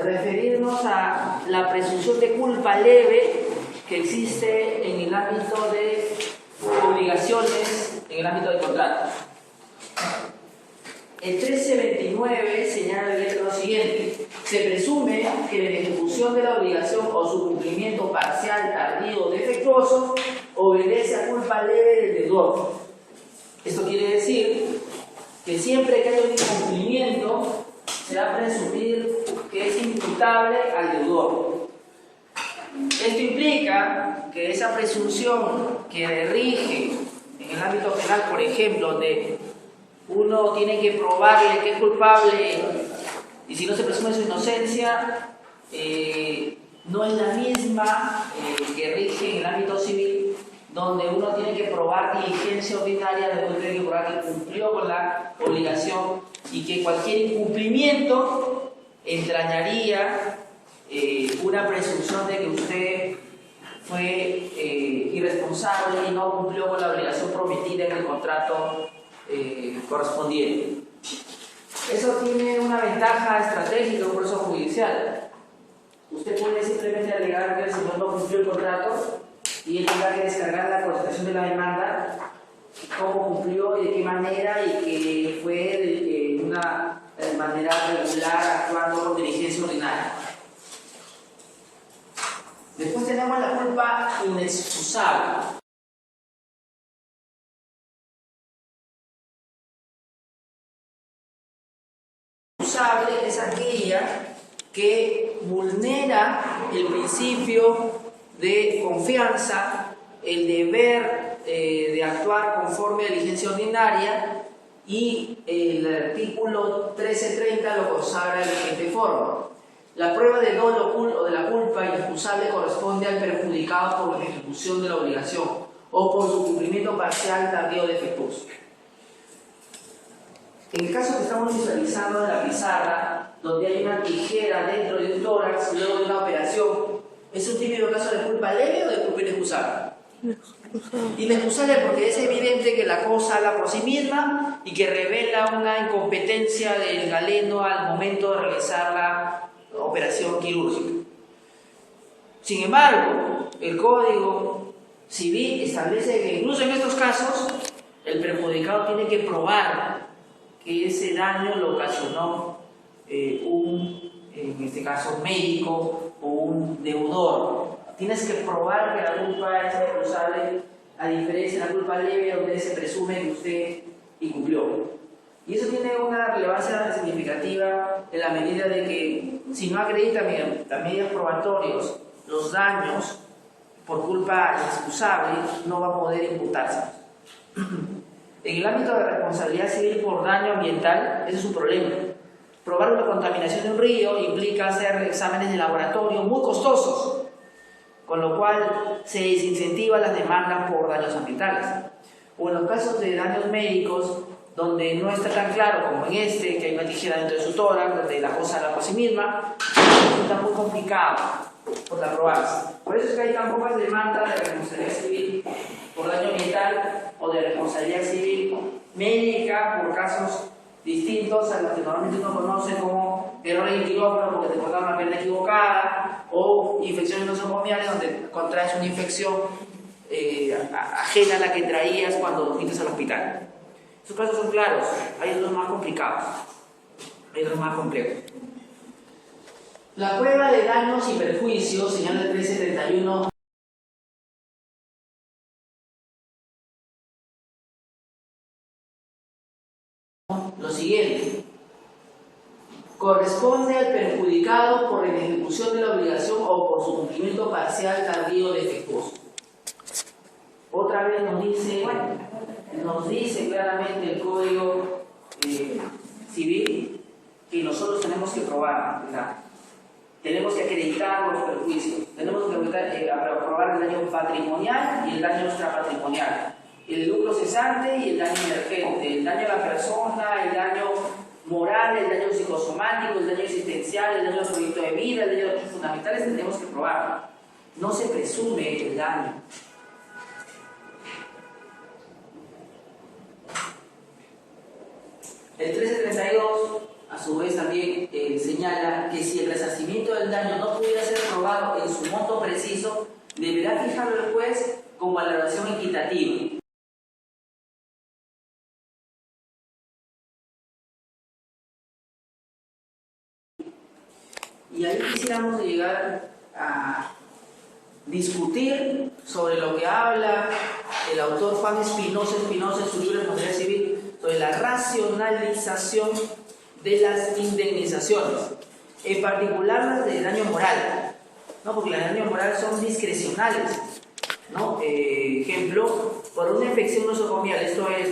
referirnos a la presunción de culpa leve que existe en el ámbito de obligaciones, en el ámbito del contrato. El 1329 señala lo siguiente: se presume que la ejecución de la obligación o su cumplimiento parcial, tardío o defectuoso obedece a culpa leve del deudor. Esto quiere decir que siempre que haya un incumplimiento se va a presumir que es imputable al deudor. Esto implica que esa presunción que rige en el ámbito penal, por ejemplo, donde uno tiene que probarle que es culpable y si no se presume su inocencia, no es la misma que rige en el ámbito civil, donde uno tiene que probar diligencia ordinaria, donde uno tiene que probar que cumplió con la obligación y que cualquier incumplimiento entrañaría una presunción de que usted fue irresponsable y no cumplió con la obligación prometida en el contrato correspondiente. Eso tiene una ventaja estratégica, un proceso judicial. Usted puede simplemente alegar que el señor no cumplió el contrato y él tendrá que descargar la contestación de la demanda, cómo cumplió y de qué manera, y que fue de una manera regular, actuando con diligencia ordinaria. Después tenemos la culpa inexcusable. Inexcusable es aquella que vulnera el principio de confianza, el deber de actuar conforme a la diligencia ordinaria, y el artículo 1330 lo consagra de la siguiente forma: la prueba de dolo o de la culpa inexcusable corresponde al perjudicado por la ejecución de la obligación o por su cumplimiento parcial, tardío o defectuoso. En el caso que estamos visualizando en la pizarra, donde hay una tijera dentro de un tórax luego de una operación, ¿es un típico caso de culpa leve o de culpa inexcusable? Inexcusable porque es evidente que la cosa habla por sí misma y que revela una incompetencia del galeno al momento de realizar la operación quirúrgica. Sin embargo, el Código Civil establece que incluso en estos casos el perjudicado tiene que probar que ese daño lo ocasionó en este caso, médico o un deudor. Tienes que probar que la culpa es inexcusable, a diferencia de la culpa leve, donde se presume que usted incumplió. Y eso tiene una relevancia significativa en la medida de que, si no acredita mediante medios probatorios los daños por culpa inexcusable, no va a poder imputarse. En el ámbito de responsabilidad civil por daño ambiental, ese es un problema. Probar una contaminación de un río implica hacer exámenes de laboratorio muy costosos, con lo cual se desincentiva las demandas por daños ambientales. O en los casos de daños médicos, donde no está tan claro como en este, que hay una tijera dentro de su tórax, donde la cosa habla por sí misma, resulta muy complicado por la probarse. Por eso es que hay tan pocas demandas de responsabilidad civil por daño ambiental o de responsabilidad civil médica por casos distintos a los que normalmente uno conoce como errores en quirófano porque te cortaron la pierna equivocada, o infecciones nosocomiales donde contraes una infección ajena a la que traías cuando fuiste al hospital. Esos casos son claros, hay otros más complicados, hay otros más complejos. La prueba de daños y perjuicios, señala el 1331, lo siguiente: corresponde al perjudicado por la ejecución de la obligación o por su cumplimiento parcial, tardío o defectuoso. Otra vez nos dice claramente el Código Civil que nosotros tenemos que probar, ¿verdad? Tenemos que acreditar los perjuicios, tenemos que probar el daño patrimonial y el daño extrapatrimonial, el lucro cesante y el daño emergente, el daño a la persona, el daño moral, el daño psicosomático, el daño existencial, el daño al proyecto de vida, el daño a los derechos fundamentales. Tenemos que probarlo. No se presume el daño. El 1332 su vez también señala que si el resarcimiento del daño no pudiera ser probado en su monto preciso, deberá fijarlo el juez con valoración equitativa. Y ahí quisiéramos llegar a discutir sobre lo que habla el autor Juan Espinosa en su libro de Responsabilidad Civil, sobre la racionalización de las indemnizaciones, en particular las de daño moral, ¿no? Porque las de daño moral son discrecionales, ¿no? Ejemplo, por una infección nosocomial, esto es,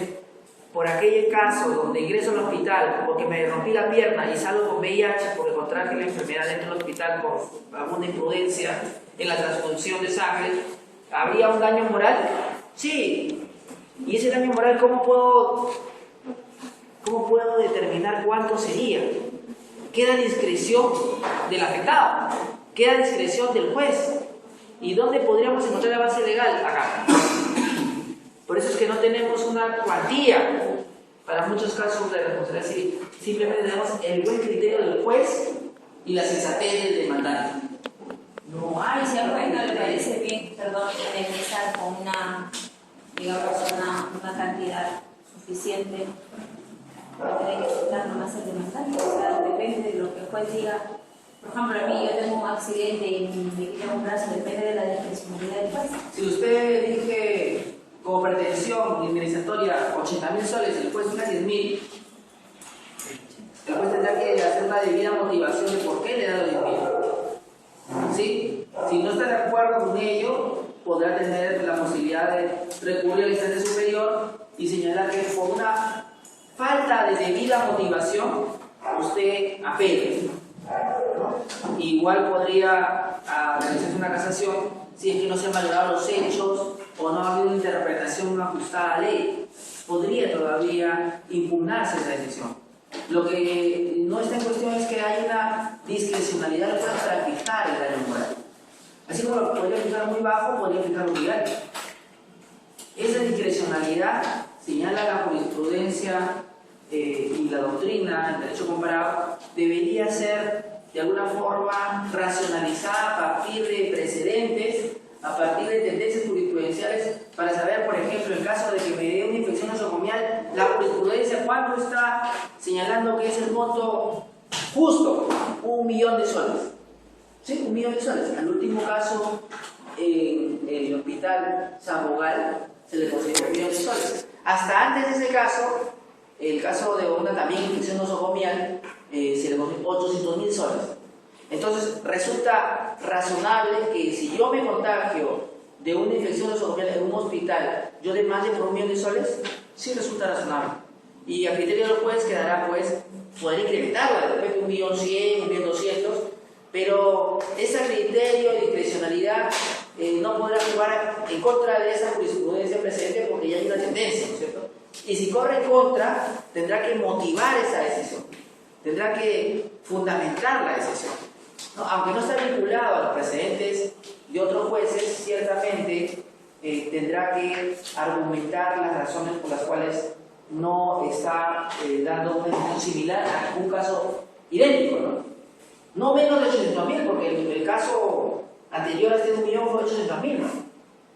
por aquel caso donde ingreso al hospital porque me rompí la pierna y salgo con VIH porque contraje la enfermedad dentro del hospital por alguna imprudencia en la transfusión de sangre, ¿habría un daño moral? Sí. ¿Y ese daño moral cómo puedo determinar cuánto sería? Queda a discreción del afectado, queda a discreción del juez. ¿Y dónde podríamos encontrar la base legal? Acá. Por eso es que no tenemos una cuantía para muchos casos de responsabilidad civil. Simplemente tenemos el buen criterio del juez y la sensatez del demandante. No hay. Si al juez no le parece bien, perdón, indemnizar con una cantidad suficiente, va a tener que aceptar nomás el demandante. O sea, depende de lo que el juez diga. Por ejemplo, a mí yo tengo un accidente y me quito un brazo, depende de la discrecionalidad del juez. Si usted dije como pretensión indemnizatoria 80.000 soles, el juez fija 10.000, el juez tendrá que hacer una debida motivación de por qué le da los 10.000. ¿Sí? Si no está de acuerdo con ello, podrá tener la posibilidad de recurrir al instante superior y señalar que por una falta de debida motivación usted apele, ¿no? Igual podría realizarse una casación si es que no se han valorado los hechos o no ha habido una interpretación ajustada a la ley. Podría todavía impugnarse esa decisión. Lo que no está en cuestión es que hay una discrecionalidad para fijar el daño moral. Así como lo podría fijar muy bajo, podría fijarlo muy alto. Esa discrecionalidad, señala la jurisprudencia y la doctrina, el derecho comparado, debería ser de alguna forma racionalizada a partir de precedentes, a partir de tendencias jurisprudenciales, para saber, por ejemplo, en caso de que me dé una infección nosocomial, la jurisprudencia cuánto está señalando que es el monto justo, 1 millón de soles. ¿Sí? 1 millón de soles. Al último caso, en el hospital San Bogal, se le concedió 1 millón de soles. Hasta antes de ese caso, el caso de una también infección nosocomial, se le concedió 800.000 soles. Entonces, resulta razonable que si yo me contagio de una infección nosocomial en un hospital, yo demande por 1 millón de soles, sí resulta razonable. Y a criterio del juez quedará, pues, poder incrementarlo, de repente 1.100.000, 1.200.000, pero ese criterio de discrecionalidad no podrá jugar en contra de esa jurisprudencia precedente porque ya hay una tendencia, ¿no es cierto? Y si corre en contra, tendrá que motivar esa decisión, tendrá que fundamentar la decisión, ¿no? Aunque no está vinculado a los precedentes de otros jueces, ciertamente tendrá que argumentar las razones por las cuales no está dando una decisión similar a un caso idéntico, ¿no? No menos de 800.000, porque el caso anterior a este 1 millón fue 800.000, ¿no?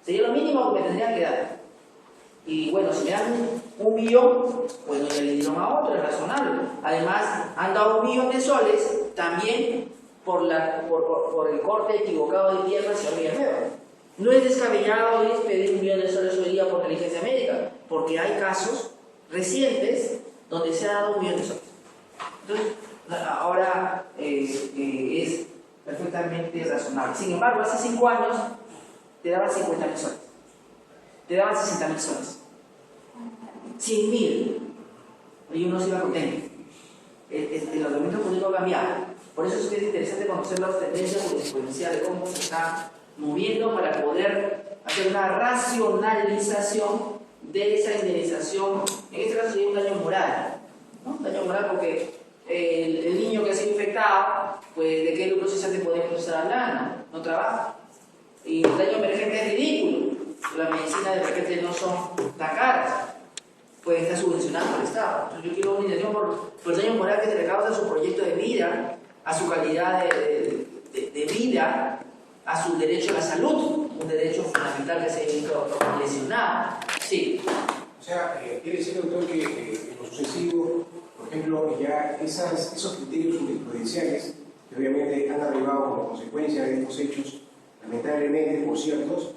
Sería lo mínimo que me tendrían que dar. Y bueno, si me dan 1 millón, pues no le dieron a otro, es razonable. Además, han dado 1 millón de soles también por el corte equivocado de pierna hacia Villanueva. No es descabellado pedir 1 millón de soles hoy día por negligencia médica, porque hay casos recientes donde se ha dado 1 millón de soles. Entonces, ahora es perfectamente razonable. Sin embargo, hace 5 años te daban 50.000 soles, te daban 60.000 soles, 100.000, y uno se iba contento. El ordenamiento jurídico ha cambiado. Por eso es que es interesante conocer las tendencias jurisprudenciales, cómo se está moviendo para poder hacer una racionalización de esa indemnización. En este caso sería un daño moral, ¿no? Daño moral porque el niño que ha sido infectado, pues de qué lucro cesante podemos estar hablando, no trabaja. Y el daño emergente es ridículo, las medicinas de repente no son tan caras. puede estar subvencionada por el Estado. Entonces, yo quiero una indemnización por el daño moral que se le causa a su proyecto de vida, a su calidad de vida, a su derecho a la salud, un derecho fundamental que se ha visto lesionado. Sí. O sea, quiere decir, doctor, que en lo sucesivo, por ejemplo, ya esos criterios jurisprudenciales, que obviamente han arribado como consecuencia de estos hechos, lamentablemente, por ciertos,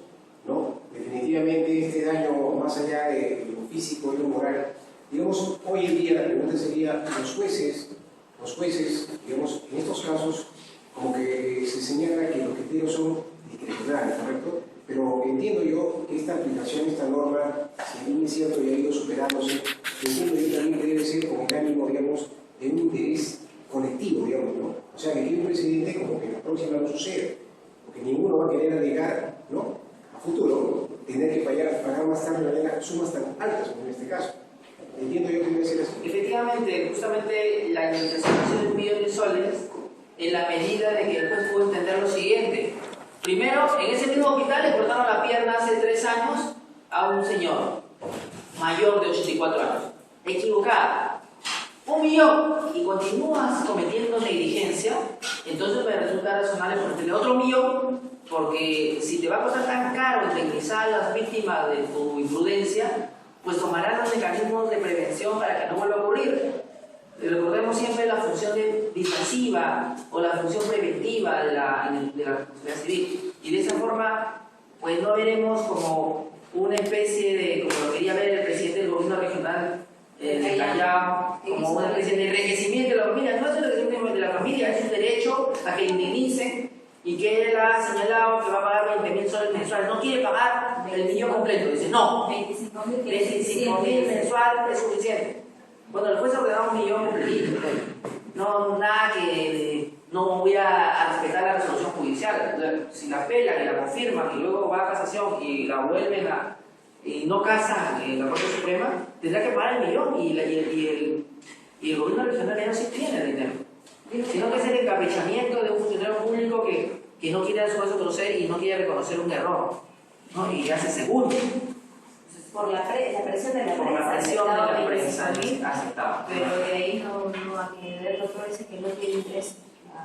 ¿no? Definitivamente este daño, más allá de lo físico y lo moral, digamos, hoy en día la pregunta sería, los jueces, digamos, en estos casos, como que se señala que los criterios son discrecionales, ¿correcto? Pero entiendo yo que esta aplicación, esta norma, si bien es cierto y ha ido superándose, entiendo yo también que debe ser con el ánimo, digamos, de un interés colectivo, digamos, ¿no? O sea, que aquí un presidente como que en la próxima no suceda, porque ninguno va a querer alegar, ¿no? A futuro, tener que pagar más tarde sumas tan altas como en este caso. Entiendo yo que debe ser así. Efectivamente, justamente la indemnización de 1 millón de soles, en la medida de que el juez pudo entender lo siguiente. Primero, en ese mismo hospital le cortaron la pierna hace 3 años a un señor mayor de 84 años. Equivocada. 1 millón y continúas cometiendo negligencia, entonces me resulta razonable ponerle otro 1 millón, porque si te va a costar tan caro indemnizar a las víctimas de tu imprudencia, pues tomarás los mecanismos de prevención para que no vuelva a ocurrir. Recordemos siempre la función disuasiva o la función preventiva de la responsabilidad civil. Y de esa forma, pues no veremos como una especie de, como lo quería ver el presidente del gobierno regional de Callao, como una especie de enriquecimiento de la familia. No es el enriquecimiento de la familia, es un derecho a que indemnicen, y que él ha señalado que va a pagar 20.000 soles mensuales. No quiere pagar el millón completo. Dice, no, 25.000 mensual es suficiente. Bueno, el juez ha ordenado 1 millón completito. No, nada que no voy a respetar la resolución judicial. Si la apelan y la confirman y luego va a casación y la vuelven y no casan en la Corte Suprema, tendrá que pagar el millón y el gobierno regional ya no se tiene dinero. Sino que es el encaprichamiento de un funcionario público que no quiere dar su brazo a torcer y no quiere reconocer un error, ¿no? Y hace seguro. Por la presión de la Por la presión de la prensa aceptado. Pero de ahí no a que el doctor dice que no tiene interés.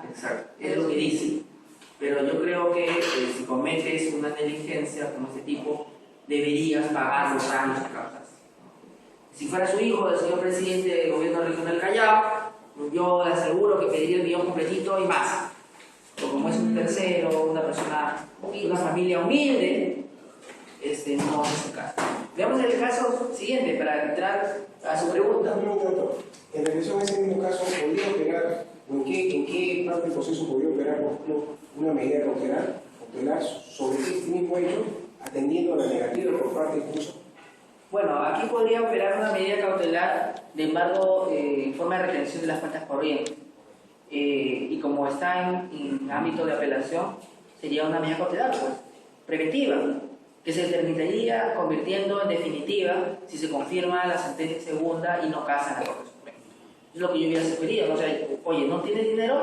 Exacto, es lo que dice. Pero yo creo que si cometes una negligencia como este tipo, deberías pagar los daños que causas. Si fuera su hijo, el señor presidente del gobierno regional Callao, yo le aseguro que pediría el millón completito y más. Pero como es un tercero, una persona, una familia humilde, no es el caso. Veamos el caso siguiente para entrar a su pregunta. En relación a ese mismo caso, ¿podría operar, o en qué parte del proceso podría operar, por ejemplo, una medida cautelar sobre este mismo hecho, atendiendo a la negativa por parte del juez? Bueno, aquí podría operar una medida cautelar de embargo en forma de retención de las cuentas corrientes. Y como está en ámbito de apelación, sería una medida cautelar, pues, preventiva, que se terminaría convirtiendo en definitiva si se confirma la sentencia segunda y no casa en la Corte Suprema. Es lo que yo hubiera sugerido, ¿no? O sea, oye, ¿no tienes dinero?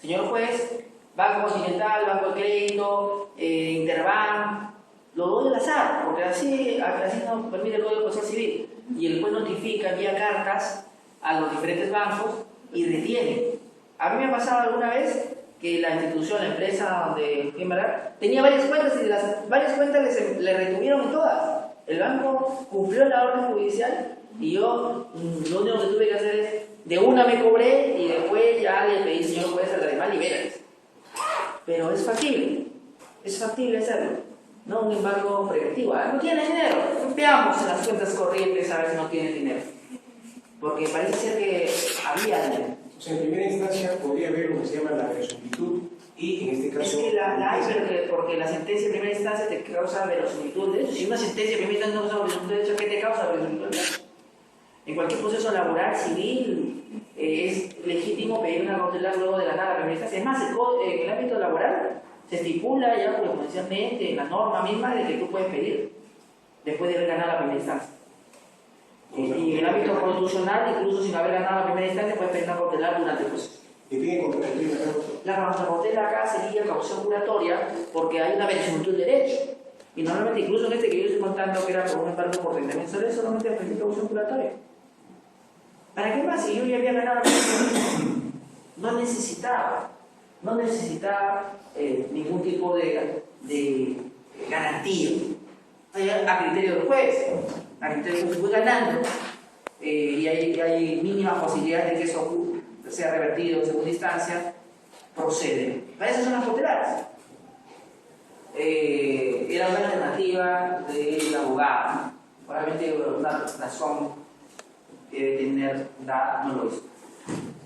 Señor juez, Banco Continental, Banco de Crédito, Interbank, lo doy al azar, porque así no permite el Código Procesal Civil. Y el juez notifica, envía cartas a los diferentes bancos y retiene. A mí me ha pasado alguna vez que la institución, la empresa donde fui a embargar, tenía varias cuentas y de las varias cuentas le retuvieron en todas. El banco cumplió la orden judicial y yo lo único que tuve que hacer es, de una me cobré y después ya le pedí, señor juez, a la demás libérales. Pero es factible hacerlo, no un embargo preventivo. No tiene dinero, veamos en las cuentas corrientes a ver si no tiene dinero, porque parece ser que había dinero. O sea, en primera instancia podría haber lo que se llama la verosimilitud y en este caso... Es que la hay, porque la sentencia en primera instancia te causa verosimilitud de hecho. Si una sentencia en primera instancia no causa verosimilitud de hecho, ¿qué te causa verosimilitud de hecho? En cualquier proceso laboral, civil, es legítimo pedir una cautelar luego de ganar la primera instancia. Es más, en el ámbito laboral se estipula ya jurisprudencialmente en la norma misma de que tú puedes pedir después de haber ganado la primera instancia. Y en el ámbito constitucional, incluso sin haber ganado la primera instancia, puedes pedir una cautelar durante el proceso. ¿Y piden La cautela acá sería caución juratoria porque hay una verosimilitud de derecho. Y normalmente, incluso en este que yo estoy contando, que era por un embargo por 30.000 soles, solamente ofrecí causa ambulatoria. ¿Para qué más? Si yo ya había ganado la comisión, no necesitaba ningún tipo de garantía. A criterio del juez, fue ganando, y hay mínimas posibilidades de que eso sea revertido en segunda instancia, procede. Para eso son las cautelares. Era una alternativa del abogado. Probablemente una razón que debe tener dada no lo hizo.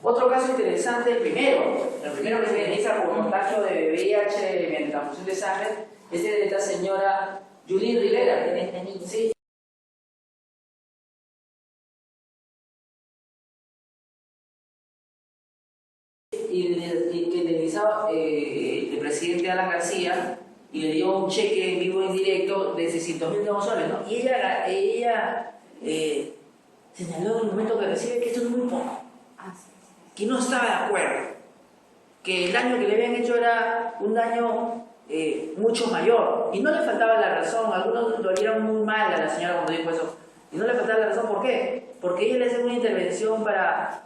Otro caso interesante, el primero que se realiza por contagio de VIH mediante transfusión de sangre, es de esta señora Judith Rivera. Sí. Y que indemnizaba el presidente Alan García y le dio un cheque en vivo en directo de 600.000 soles, ¿no? Y ella señaló en el momento que recibe que esto es muy poco, que no estaba de acuerdo, que el daño que le habían hecho era un daño mucho mayor, y no le faltaba la razón. Algunos lo harían muy mal a la señora cuando dijo eso, y no le faltaba la razón. ¿Por qué? Porque ella le hacía una intervención para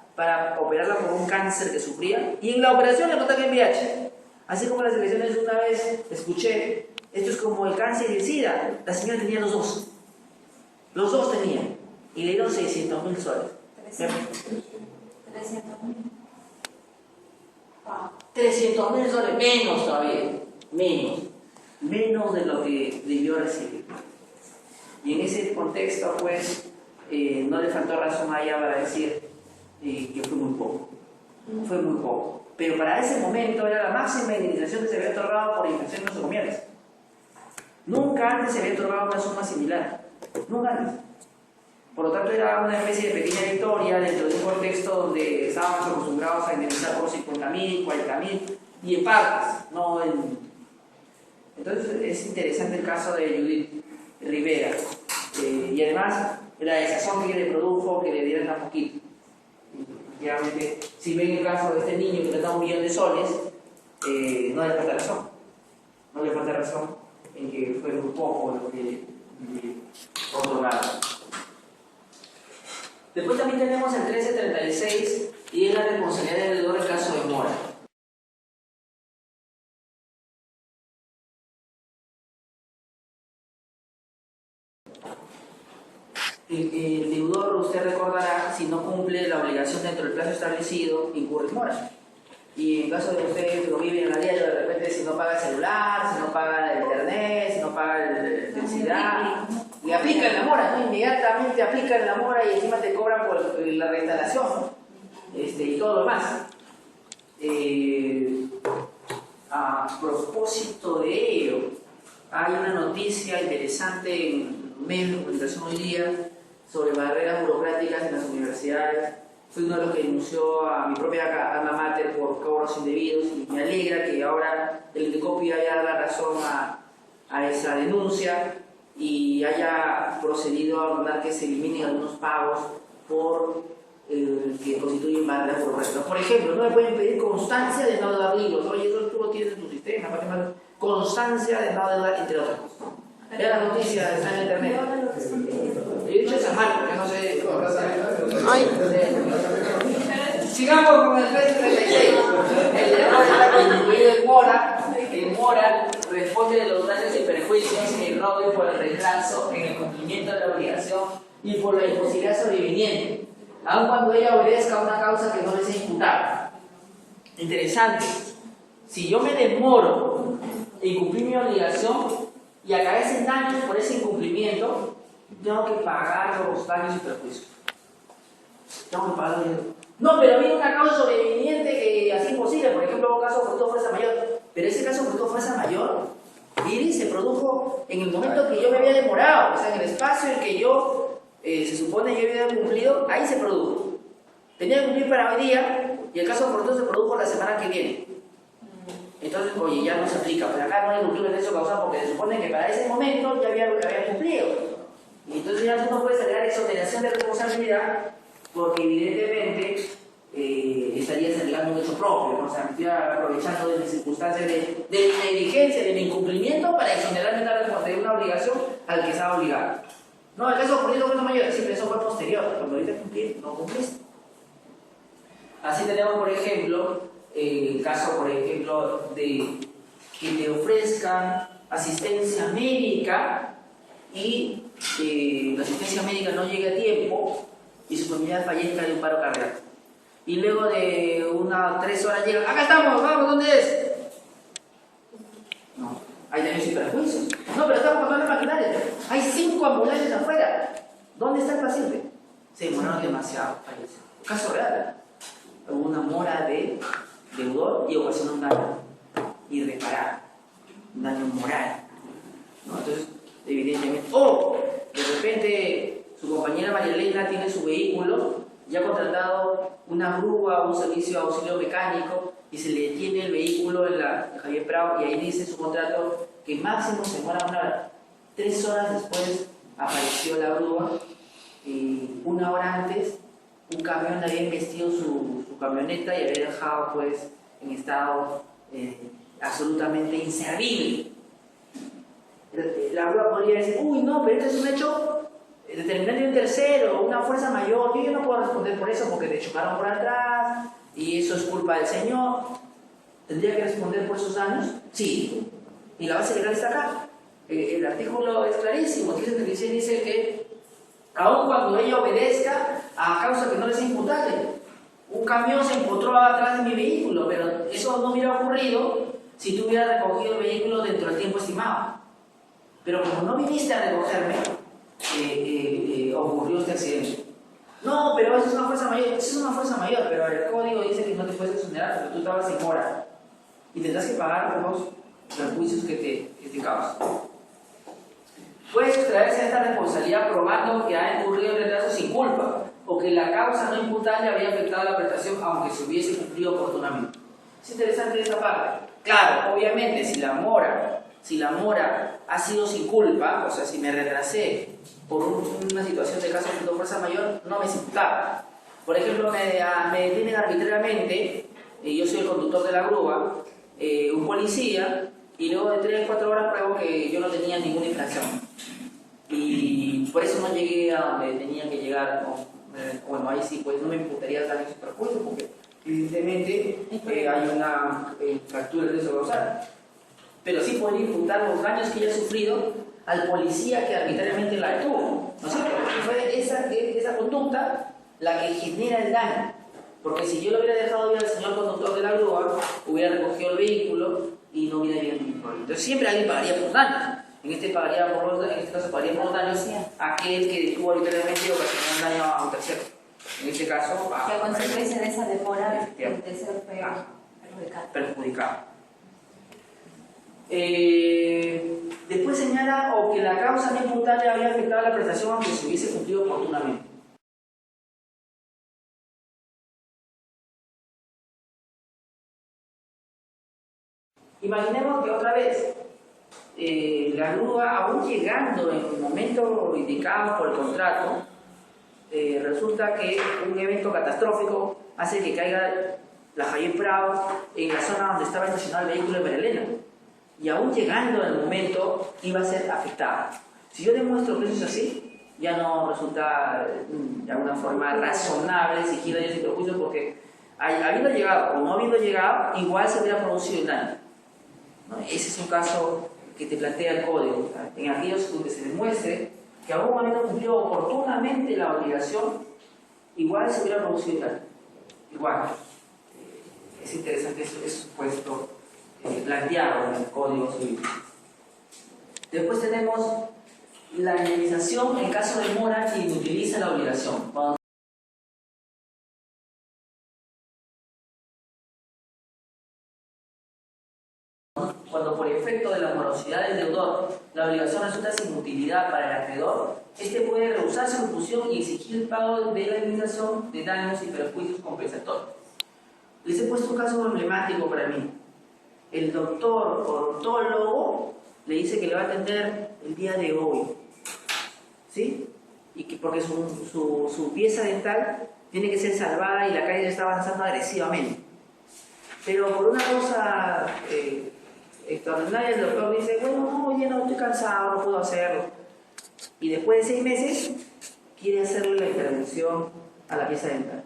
operarla por un cáncer que sufría, y en la operación le contagió VIH. Así como en las elecciones una vez escuché, esto es como el cáncer y el SIDA, la señora tenía los dos tenían, y le dieron 600.000 soles. 300.000 soles, menos todavía, menos de lo que debió recibir. Y en ese contexto, pues, no le faltó razón a ella para decir que fue muy poco. Pero para ese momento era la máxima indemnización que se había otorgado por infecciones nosocomiales. Nunca antes se había otorgado una suma similar, nunca antes. Por lo tanto, era una especie de pequeña victoria dentro de un contexto donde estábamos acostumbrados a indemnizar por 50.000, 40.000 y en partes, no en... Entonces, es interesante el caso de Judith Rivera. Y además, la desazón que le produjo que le dieran tan poquito. Efectivamente, si ven el caso de este niño que le da 1 millón de soles, no le falta razón. No le falta razón en que fue muy poco lo que le otorgaron. Después también tenemos el 1336 y es la responsabilidad del deudor en caso de mora. El deudor, usted recordará, si no cumple la obligación dentro del plazo establecido, incurre en mora. Y en caso de que usted lo vive en la diario, de repente si no paga el celular, si no paga el internet, si no paga la electricidad, le aplican la mora, ¿no? Inmediatamente aplican la mora y encima te cobran por la reinstalación, ¿no? Y todo lo más. A propósito de ello, hay una noticia interesante en medios de comunicación hoy día sobre barreras burocráticas en las universidades. Fui uno de los que denunció a mi propia alma mater por cobros indebidos y me alegra que ahora el Indecopi haya dado la razón a esa denuncia y haya procedido a ordenar que se eliminen algunos pagos por que constituyen barreras burocráticas. Por ejemplo, no me pueden pedir constancia de no deudar libros. Oye, eso tú lo tienes en tu sistema, constancia de no deudar, entre otras cosas. Vea la noticia, está en internet. Yo he dicho esa marca, que no sé. Sigamos con el 1336. El deudor está constituido en mora. En mora responde de los daños y perjuicios en el robo y por el retraso en el cumplimiento de la obligación y por la imposibilidad sobreviniente, aun cuando ella obedezca a una causa que no le sea imputada. Interesante. Si yo me demoro en cumplir mi obligación y acaecen daños por ese incumplimiento, tengo que pagar los daños y perjuicios. Tengo que pagar los... No, pero había una causa sobreviniente que hacía imposible. Por ejemplo, un caso fruto fuerza mayor. Pero ese caso fruto fuerza mayor, y se produjo en el momento que yo me había demorado, o sea, en el espacio en que yo se supone que yo había cumplido, ahí se produjo. Tenía que cumplir para hoy día y el caso fortuito se produjo la semana que viene. Entonces, oye, ya no se aplica, pero acá no hay ruptura de derecho causal porque se supone que para ese momento ya había cumplido. Y entonces ya tú no puedes agregar exoneración de responsabilidad porque evidentemente estarías arreglando un hecho propio, ¿no? O sea, me estoy aprovechando de mis circunstancias de mi negligencia, de mi incumplimiento para exonerarme de una obligación al que estaba obligado. No, el caso ocurrido fue mayor, siempre eso fue posterior, cuando ahorita cumplir, no cumpliste. Así tenemos, por ejemplo, el caso, por ejemplo, de que te ofrezcan asistencia médica y la asistencia médica no llegue a tiempo y su familia fallezca de un paro cardíaco. Y luego de unas 3 horas llegan, acá estamos, vamos, ¿dónde es? No, hay daños y perjuicios. No, pero estamos con todas las maquinarias. Hay 5 ambulancias afuera. ¿Dónde está el paciente? Se demoraron demasiado, parece. Caso real. Hubo una mora de deudor y ocasionó un daño irreparable, un daño moral, ¿no? Entonces, evidentemente, o de repente su compañera María Elena tiene su vehículo, ya ha contratado una grúa, un servicio de auxilio mecánico y se le detiene el vehículo en la Javier Prado y ahí dice su contrato que máximo se demora 1 hora. 3 horas después apareció la grúa y 1 hora antes un camión había investido su camioneta y había dejado pues en estado absolutamente inservible. La grúa podría decir, uy no, pero este es un hecho determinante de un tercero, una fuerza mayor, yo no puedo responder por eso porque te chocaron por atrás y eso es culpa del señor. ¿Tendría que responder por esos daños? Sí. Y la base legal está acá. El artículo es clarísimo, 336 dice que aun cuando ella obedezca a causa que no le sea imputable. Un camión se encontró atrás de mi vehículo, pero eso no hubiera ocurrido si tú hubieras recogido el vehículo dentro del tiempo estimado. Pero como no viniste a recogerme, ocurrió este accidente. No, pero eso es una fuerza mayor. Eso es una fuerza mayor, pero el código dice que no te puedes exonerar porque tú estabas en mora y tendrás que pagar por los perjuicios que te causan. Puede sustraerse de esta responsabilidad probando que ha incurrido en retraso sin culpa o que la causa no imputable había afectado la prestación aunque se hubiese cumplido oportunamente. Es interesante esta parte. Claro, obviamente, si la mora ha sido sin culpa, o sea, si me retrasé por una situación de caso de fuerza mayor, no me es imputable. Por ejemplo, me detienen arbitrariamente, yo soy el conductor de la grúa, un policía, y luego de 3 o 4 horas pruebo que yo no tenía ninguna infracción. Y por eso no llegué a donde tenía que llegar. Bueno, ahí sí, pues no me imputaría daños y perjuicios, porque evidentemente hay una fractura del riesgo causal. Pero sí podría imputar los daños que ella ha sufrido al policía que arbitrariamente la detuvo. ¿No es cierto? Porque fue esa conducta la que genera el daño. Porque si yo lo hubiera dejado ir al señor conductor de la grúa, hubiera recogido el vehículo y no hubiera habido ningún problema. Entonces siempre alguien pagaría por daños. En este caso pagaría por los daños aquel que detuvo arbitrariamente y ocasionó un daño a un tercero. En este caso, que a consecuencia de esa demora, el tercero fue perjudicado. Después señala o que la causa no imputable había afectado a la prestación aunque se hubiese cumplido oportunamente. Imaginemos que otra vez la grúa, aún llegando en el momento indicado por el contrato, resulta que un evento catastrófico hace que caiga la Javier Prado en la zona donde estaba estacionado el vehículo de María Elena. Y aún llegando en el momento iba a ser afectada. Si yo demuestro que eso es así, ya no resulta de alguna forma razonable exigir daños y perjuicios porque habiendo llegado o no habiendo llegado, igual se hubiera producido el daño, ¿no? Ese es un caso que te plantea el código, ¿no? En aquellos donde se demuestre que aún habiendo cumplido oportunamente la obligación, igual se hubiera producido el daño. Igual. Es interesante ese supuesto planteado en el Código Civil. Después tenemos la indemnización en caso de mora que inutiliza la obligación. Cuando por efecto de la morosidad del deudor la obligación resulta sin utilidad para el acreedor, este puede rehusar su ejecución y exigir el pago de la indemnización de daños y perjuicios compensatorios. Les he puesto un caso emblemático para mí. El doctor odontólogo le dice que le va a atender el día de hoy, ¿sí? Y que porque su pieza dental tiene que ser salvada y la calle está avanzando agresivamente. Pero por una cosa extraordinaria, el doctor dice, bueno, no, ya no estoy cansado, no puedo hacerlo. Y después de 6 meses, quiere hacerle la intervención a la pieza dental.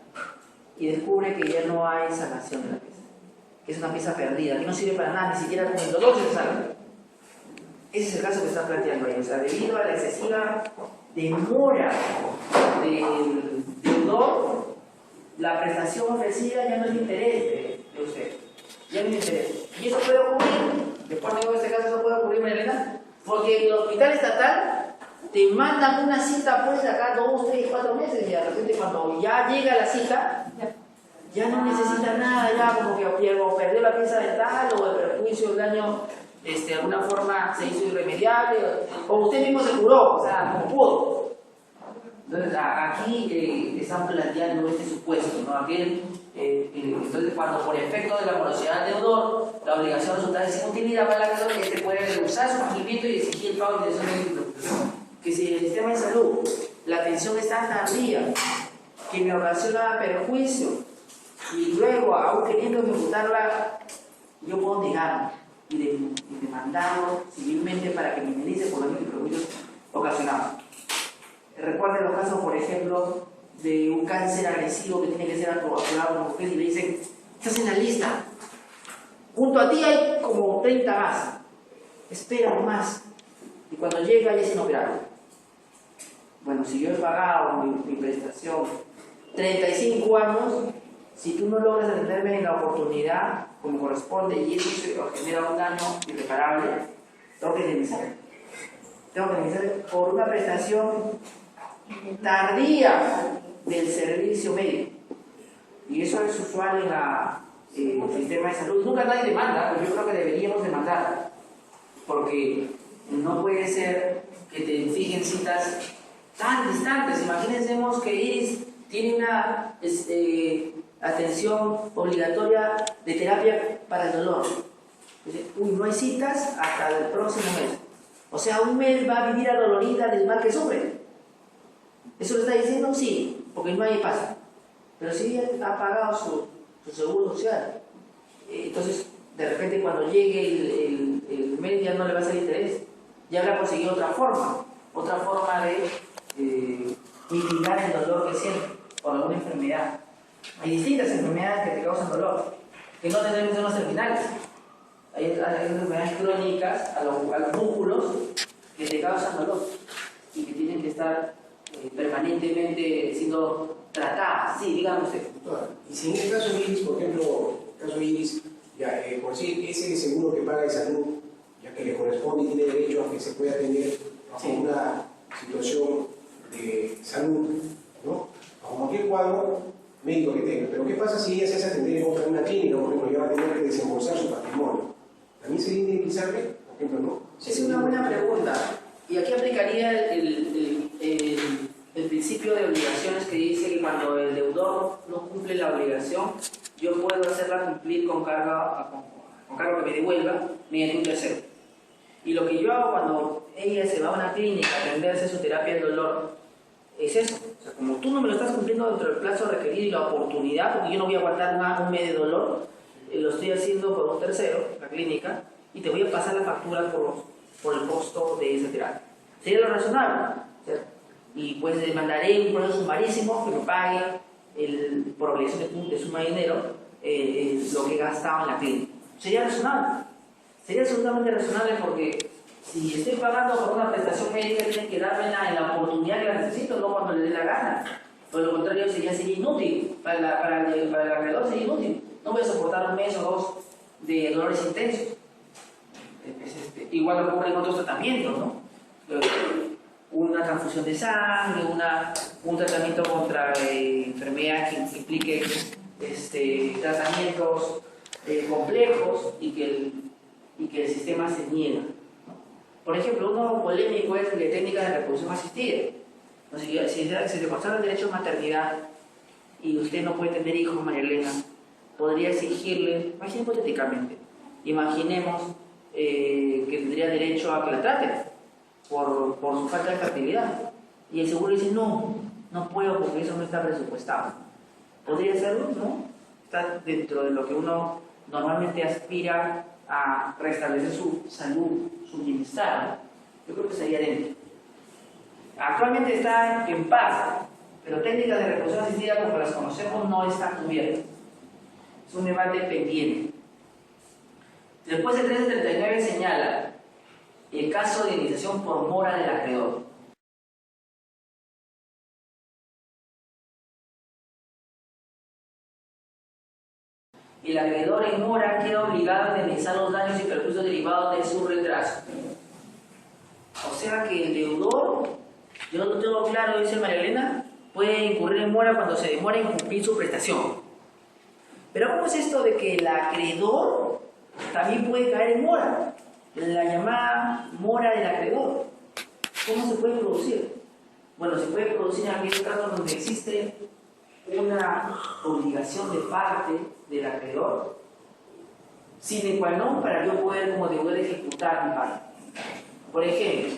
Y descubre que ya no hay sanación de la pieza. Que es una pieza perdida, que no sirve para nada, ni siquiera con el dolor se salva. Ese es el caso que está planteando ahí. O sea, debido a la excesiva demora del deudor, la prestación ofrecida ya no es de interés de usted. Ya no es de interés. Y eso puede ocurrir, después digo este caso, eso puede ocurrir, María Elena, porque el hospital estatal te mandan una cita pues de acá 2, 3, 4 meses y de repente cuando ya llega la cita, ya no necesita nada, ya como que o perdió la pieza dental o el perjuicio, el daño de alguna forma se hizo irremediable o usted mismo se curó, o sea, como pudo. Entonces aquí están planteando este supuesto, ¿no? Aquí, entonces cuando por efecto de la morosidad del deudor la obligación resulta sin utilidad para el acreedor, este puede rehusar su cumplimiento y exigir el pago de intención de que si en el sistema de salud la atención es tan tardía que me ocasiona perjuicio y luego aún queriendo ejecutarla yo puedo negar y demandarlo civilmente para que me indemnice por los perjuicios ocasionados. Recuerden los casos, por ejemplo, de un cáncer agresivo que tiene que ser aprobado como usted y le dicen, estás en la lista, junto a ti hay como 30 más, espera más, y cuando llega ya es inoperable. Bueno, si yo he pagado mi prestación 35 años, si tú no logras atenderme en la oportunidad como corresponde y eso genera un daño irreparable, tengo que indemnizar. Tengo que indemnizar por una prestación tardía del servicio médico. Y eso es usual en el sistema de salud. Nunca nadie demanda, pero yo creo que deberíamos demandar. Porque no puede ser que te fijen citas tan distantes. Imagínense que Iris tiene una atención obligatoria de terapia para el dolor. Uy, no hay citas hasta el próximo mes. O sea, un mes va a vivir adolorida del mal que sufre. ¿Eso lo está diciendo? Sí, porque no hay pasa. Pero sí ha pagado su seguro social. Entonces, de repente cuando llegue el mes ya no le va a hacer interés. Ya habrá conseguido otra forma de mitigar el dolor que siente por alguna enfermedad. Hay distintas enfermedades que te causan dolor, que no tenemos que ser unas terminales. Hay enfermedades crónicas a los músculos que te causan dolor y que tienen que estar permanentemente siendo tratadas. Sí, dígame usted. Y si en el caso de Iris, por ejemplo, ya, por decir, ese seguro que paga de salud, ya que le corresponde y tiene derecho a que se pueda atender bajo una situación de salud, ¿no? Bajo cualquier cuadro médico que tenga. Pero ¿qué pasa si ella se hace atender en una clínica, por ejemplo, y va a tener que desembolsar su patrimonio? ¿También sería indemnizable? Por ejemplo, ¿no? Es una buena pregunta. Y aquí aplicaría el principio de obligaciones que dice que cuando el deudor no cumple la obligación, yo puedo hacerla cumplir con cargo que me devuelva mediante un tercero. Y lo que yo hago cuando ella se va a una clínica a atenderse su terapia del dolor es eso. O sea, como tú no me lo estás cumpliendo dentro del plazo requerido y la oportunidad, porque yo no voy a aguantar un mes de dolor, lo estoy haciendo por un tercero, la clínica, y te voy a pasar la factura por el costo de esa terapia. Sería lo razonable, ¿cierto? Y pues demandaré un proceso sumarísimo que me pague por obligación de suma de dinero lo que he gastado en la clínica. Sería razonable. Sería absolutamente razonable porque si estoy pagando por una prestación médica, tienen que dármela en la oportunidad que la necesito, no cuando le dé la gana. Por lo contrario, sería inútil. Para el acreedor sería inútil. No voy a soportar un mes o dos de dolores intensos. Igual ocurre en otros tratamientos, ¿no? Una transfusión de sangre, un tratamiento contra enfermedad que implique tratamientos complejos y que el sistema se niega, ¿no? Por ejemplo, uno polémico es el de técnicas de reproducción asistida. ¿No? Si se consagra el derecho a maternidad y usted no puede tener hijos, María Elena, podría exigirle, hipotéticamente, imaginemos que tendría derecho a que la traten por su falta de fertilidad. Y el seguro dice, no puedo porque eso no está presupuestado. ¿Podría serlo? ¿No? Está dentro de lo que uno normalmente aspira a restablecer su salud, su bienestar. Yo creo que sería dentro. Actualmente está en paz, pero técnicas de reproducción asistida como las conocemos no están cubiertas. Es un debate pendiente. Después el 1339 señala el caso de iniciación por mora del acreedor. El acreedor en mora queda obligado a indemnizar los daños y perjuicios derivados de su retraso. O sea que el deudor, yo lo tengo claro, dice María Elena, puede incurrir en mora cuando se demora en cumplir su prestación. Pero ¿cómo es esto de que el acreedor también puede caer en mora? La llamada mora del acreedor. ¿Cómo se puede producir? Bueno, se puede producir en aquellos casos donde existe una obligación de parte del acreedor sine qua non para yo poder como deudor ejecutar mi parte. Por ejemplo,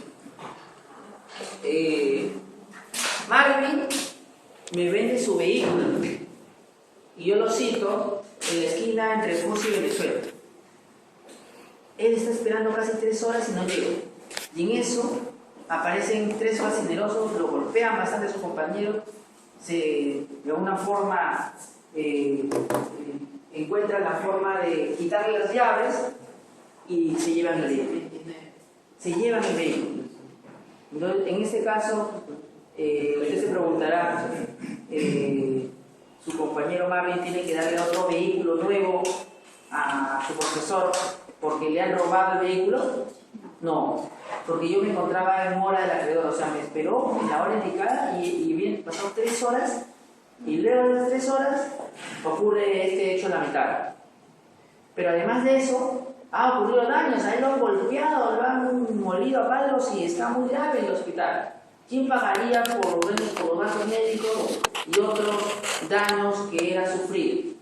Marvin me vende su vehículo y yo lo cito en la esquina entre Rusia y Venezuela. Él está esperando casi 3 horas y no llega. Y en eso aparecen 3 fascinerosos, lo golpean bastante a sus compañeros, de alguna forma encuentran la forma de quitarle las llaves y se llevan el vehículo. Se llevan el vehículo. Entonces, en este caso, usted se preguntará, su compañero Marvin tiene que darle otro vehículo nuevo a su profesor porque le han robado el vehículo. No, porque yo me encontraba en mora del acreedor, o sea, me esperó en la hora indicada y bien, pasaron 3 horas y luego de las 3 horas ocurre este hecho lamentable. Pero además de eso, ha ocurrido daños, a él lo han golpeado, lo han molido a palos y está muy grave en el hospital. ¿Quién pagaría por los gastos médicos y otros daños que él ha sufrido?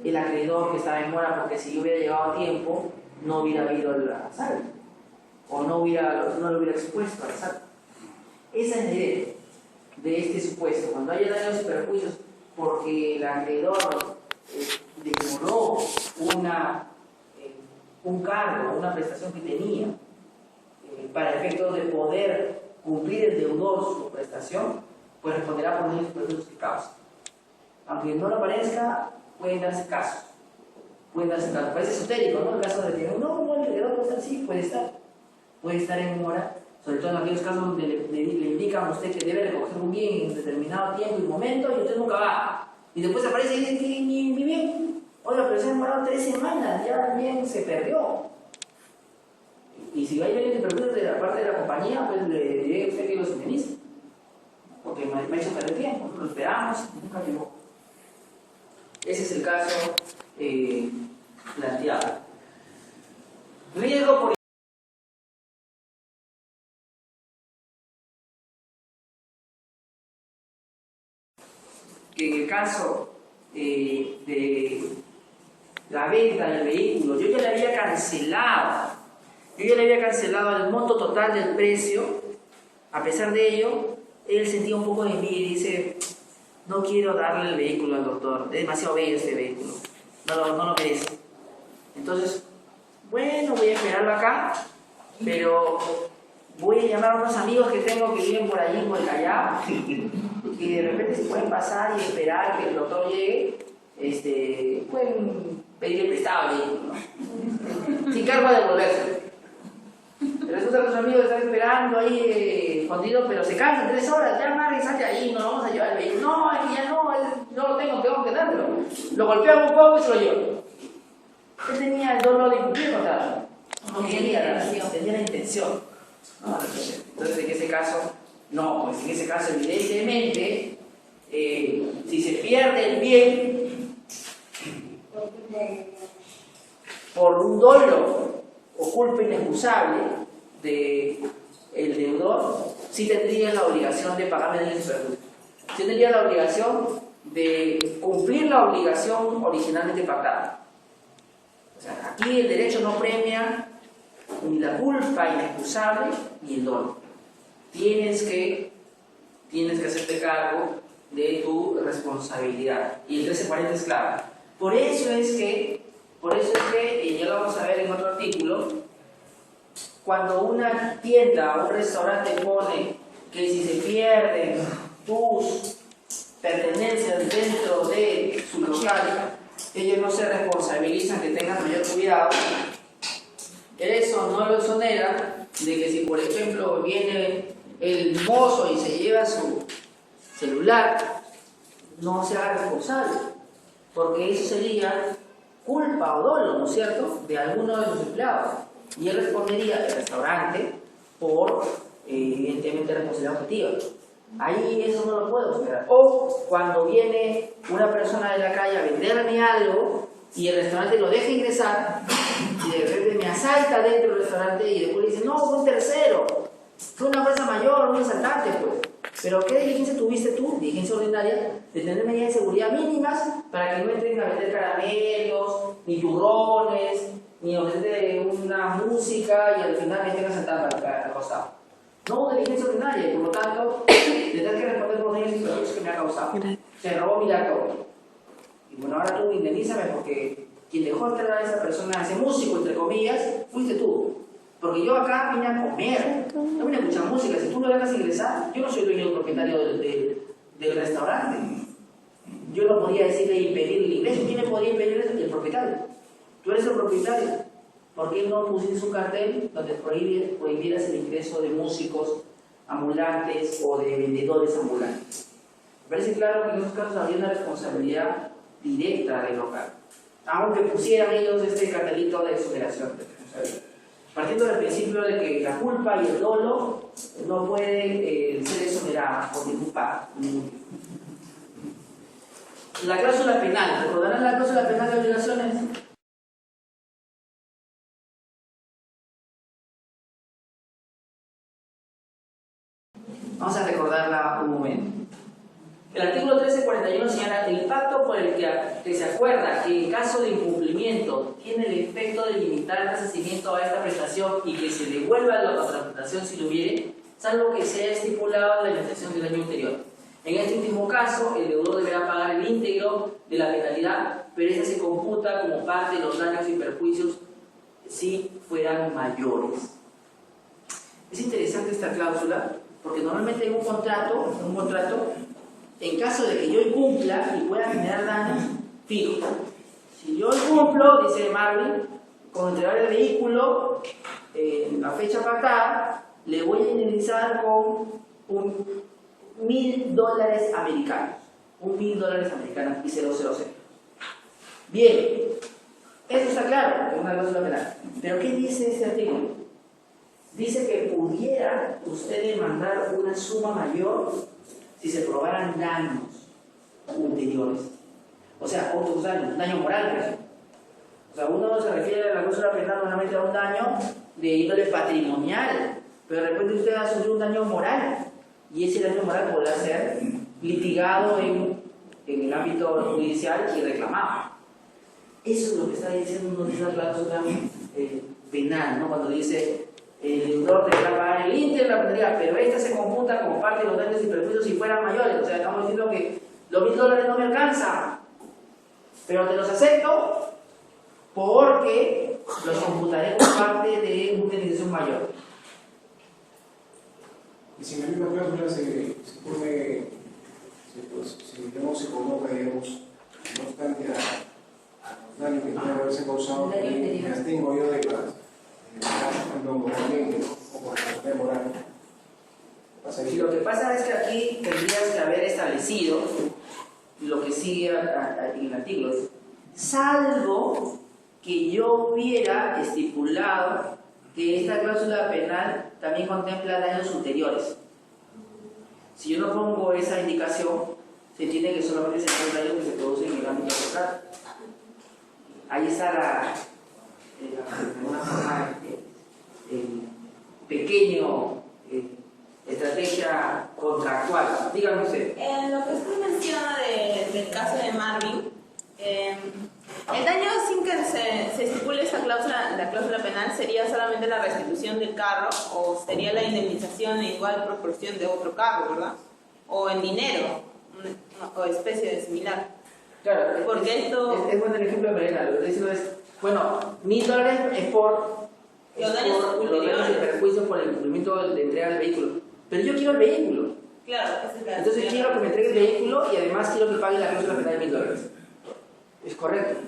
El acreedor que estaba en mora, porque si yo hubiera llegado a tiempo, no hubiera habido la asalto, o no lo hubiera expuesto al asalto. Esa es la idea de este supuesto. Cuando haya daños y perjuicios porque el acreedor demoró un cargo, una prestación que tenía para efectos de poder cumplir el deudor su prestación, pues responderá por daños y perjuicios que causa. Aunque no lo parezca, pueden darse casos. Parece esotérico, ¿no? El caso de que no, el acreedor puede estar, sí, puede estar en mora, sobre todo en aquellos casos donde le indican a usted que debe recoger un bien en determinado tiempo y momento y usted nunca va. Y después aparece y dice que mi bien, oiga, pero se han demorado 3 semanas, ya el bien se perdió. Y si hay bienes de perdidos de la parte de la compañía, pues le diré a usted que lo suministre. Porque me ha hecho perder tiempo, lo esperamos y nunca llegó. Ese es el caso planteado. Riesgo por que en el caso de la venta del vehículo, yo ya le había cancelado el monto total del precio. A pesar de ello, él sentía un poco de envidia y dice: no quiero darle el vehículo al doctor, es demasiado bello este vehículo, no lo merece. Entonces, bueno, voy a esperarlo acá, pero voy a llamar a unos amigos que tengo que viven por allí, por el Callao, y de repente se pueden pasar y esperar que el doctor llegue, pueden pedirle prestado el vehículo, ¿no? Sin cargo de devolverse. Resulta que los amigos están esperando ahí escondidos, pero se cansan 3 horas, ya Mari, salte ahí, nos vamos a llevar el vehículo. No, es que ya no lo tengo que dármelo. Lo golpeamos un poco y se lo llevo. Él tenía el dolor de cumplir el contrato. No quería, tenía la intención. No, entonces, en ese caso, no, pues en ese caso, evidentemente, si se pierde el bien por un dolo o culpa inexcusable del deudor, sí tendría la obligación de pagarme daños y perjuicios. Sí tendría la obligación de cumplir la obligación originalmente pactada. O sea, aquí el derecho no premia ni la culpa inexcusable ni el dolo. Tienes que hacerte cargo de tu responsabilidad. Y el 1340 es clave. Por eso es que, y ya lo vamos a ver en otro artículo, cuando una tienda o un restaurante pone que si se pierden tus pertenencias dentro de su local, ellos no se responsabilizan, que tengan mayor cuidado, eso no lo exonera de que si por ejemplo viene el mozo y se lleva su celular, no se haga responsable, porque eso sería culpa o dolo, ¿no es cierto?, de alguno de los empleados, y él respondería, el restaurante, por evidentemente responsabilidad objetiva. Ahí eso no lo puedo esperar. O cuando viene una persona de la calle a venderme algo y el restaurante lo deja ingresar y de repente me asalta dentro del restaurante y después le dice, no, fue un tercero, fue una fuerza mayor, un asaltante, pues. Pero ¿qué diligencia tuviste tú, diligencia ordinaria, de tener medidas de seguridad mínimas para que no entren a vender caramelos, ni turrones, ni ofrecer una música y al final me estén asaltando al costado? No hubo diligencia ordinaria y por lo tanto tendrás que responder por daños y perjuicios que me ha causado. Se robó mi laptop. Y bueno, ahora tú indemnízame porque quien dejó entrar a esa persona, a ese músico, entre comillas, fuiste tú. Porque yo acá vine a comer, no vine a escuchar música. Si tú me dejas ingresar, yo no soy dueño propietario del restaurante. Yo no podía decirle impedir el ingreso. ¿Quién le podía impedir eso? El propietario. Tú eres el propietario. ¿Por qué no pusiste un cartel donde prohibieras el ingreso de músicos ambulantes o de vendedores ambulantes? Me parece claro que en estos casos habría una responsabilidad directa del local, aunque pusieran ellos este cartelito de exoneración de responsabilidad. Partiendo del principio de que la culpa y el dolo no pueden ser exoneradas por ningún pago. La cláusula penal, ¿recordarán la cláusula penal de obligaciones? Vamos a recordarla un momento. El artículo 1341 señala el pacto por el que se acuerda que en caso de incumplimiento tiene el efecto de limitar el resarcimiento a esta prestación y que se devuelva la contraprestación si lo hubiere, salvo que sea estipulado en la extensión del año anterior. En este último caso, el deudor deberá pagar el íntegro de la penalidad, pero esta se computa como parte de los daños y perjuicios si fueran mayores. Es interesante esta cláusula porque normalmente en un contrato, en caso de que yo incumpla y pueda generar daños, fijo. Si yo incumplo, dice Marvin, con entregar el vehículo en la fecha pactada, le voy a indemnizar con $1.000 americanos. $1.000 americanos y 000. Bien, eso está claro, es una cláusula penal. Pero ¿qué dice este artículo? Dice que pudiera usted demandar una suma mayor si se probaran daños ulteriores. O sea, otros daños, daño moral, por ejemplo. O sea, uno se refiere a la cláusula penal normalmente a un daño de índole patrimonial, pero de repente usted ha sufrido un daño moral y ese daño moral podrá ser litigado en el ámbito judicial y reclamado. Eso es lo que está diciendo esa cláusula penal, ¿no? Cuando dice el deudor deberá pagar el íntegro de la penalidad, pero esta se computa como parte de los daños y perjuicios si fueran mayores. O sea, estamos diciendo que los $1.000 no me alcanzan, pero te los acepto porque los computaré como parte de una indemnización mayor. Y si en la misma cláusula se coloca, digamos, no obstante a los daños que pueden haberse causado, me abstengo yo de moralmente, ¿no? O por la moral. Y lo que pasa es que aquí tendrías que haber establecido lo que sigue en el artículo, salvo que yo hubiera estipulado que esta cláusula penal también contempla daños ulteriores. Si yo no pongo esa indicación, se entiende que solamente se trata de daños que se producen en el ámbito local. Ahí está de alguna forma pequeño estrategia contractual. Dígame usted. En lo que usted menciona del caso de Marvin, el daño sin que se estipule esta cláusula, la cláusula penal, sería solamente la restitución del carro o sería la indemnización en igual proporción de otro carro, ¿verdad? O en dinero. o especie de similar. Claro, Porque esto... Es bueno el ejemplo de Mariana. Lo que estoy diciendo es, bueno, $1.000 es por Los daños los daños y ulteriores. perjuicios por el incumplimiento de entrega del vehículo. Pero yo quiero el vehículo. Claro, esa es la... Entonces quiero que me entregue el vehículo y además quiero que pague la cláusula penal de $1.000. Es correcto,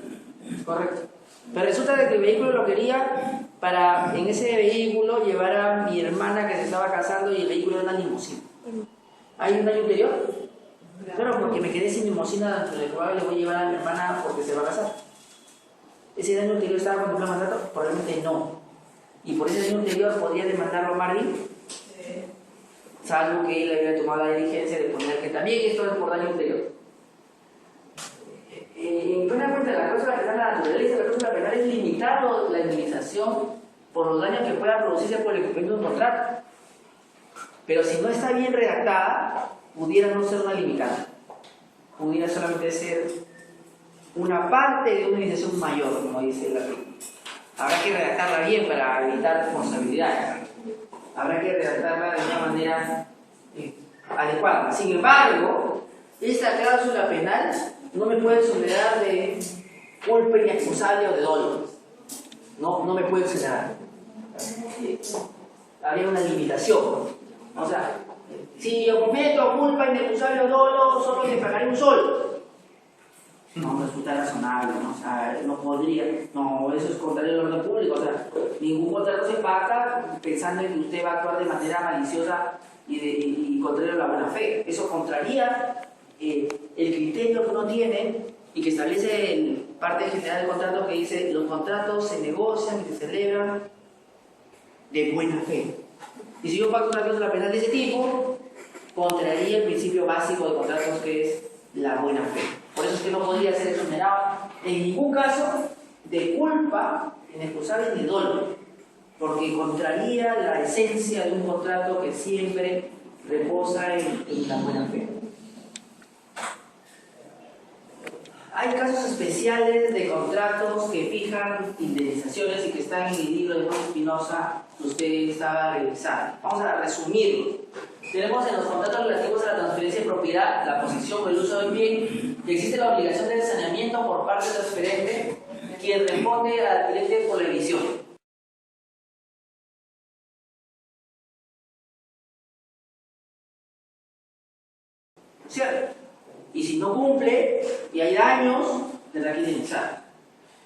es correcto. Pero resulta de que el vehículo lo quería para en ese vehículo llevar a mi hermana que se estaba casando y el vehículo era una limusina. ¿Hay un daño ulterior? Claro, porque me quedé sin limusina dentro del cual le voy a llevar a mi hermana porque se va a casar. ¿Ese daño ulterior estaba contemplado en mandato? Probablemente no. Y por ese daño ulterior podría demandarlo Marvin, salvo que él había tomado la diligencia de poner que también esto es por daño ulterior. En buena cuenta, la cláusula penal, la naturaleza de la cláusula penal es limitar la indemnización por los daños que puedan producirse por el cumplimiento de un contrato. Pero si no está bien redactada, pudiera no ser una limitada. Pudiera solamente ser una parte de una indemnización mayor, como dice la ley. Habrá que redactarla bien para evitar responsabilidades. Habrá que redactarla de una manera adecuada. Sin embargo, esta cláusula penal no me puede exonerar de culpa inexcusable o de dolo. No me puede exonerar. Habría una limitación. O sea, si yo cometo culpa inexcusable o dolo, solo te pagaré un sol. No resulta razonable, ¿no? O sea, no podría, no, eso es contrario al orden público. O sea, ningún contrato se pacta pensando en que usted va a actuar de manera maliciosa y contrario a la buena fe. Eso contraría el criterio que uno tiene y que establece en parte general del contrato, que dice los contratos se negocian y se celebran de buena fe. Y si yo pacto una cláusula penal de ese tipo, contraría el principio básico de contratos, que es la buena fe. Por eso es que no podría ser exonerado en ningún caso de culpa inexcusable ni de dolo, porque contraría la esencia de un contrato que siempre reposa en la buena fe. Hay casos especiales de contratos que fijan indemnizaciones y que están en el libro de Juan Espinosa que usted estaba revisando. Vamos a resumirlo. Tenemos en los contratos relativos a la transferencia de propiedad, la posesión o el uso del bien, que existe la obligación de saneamiento por parte del transferente, quien responde al adquirente por la emisión. ¿Cierto? Y si no cumple y hay daños, tendrá que indemnizar.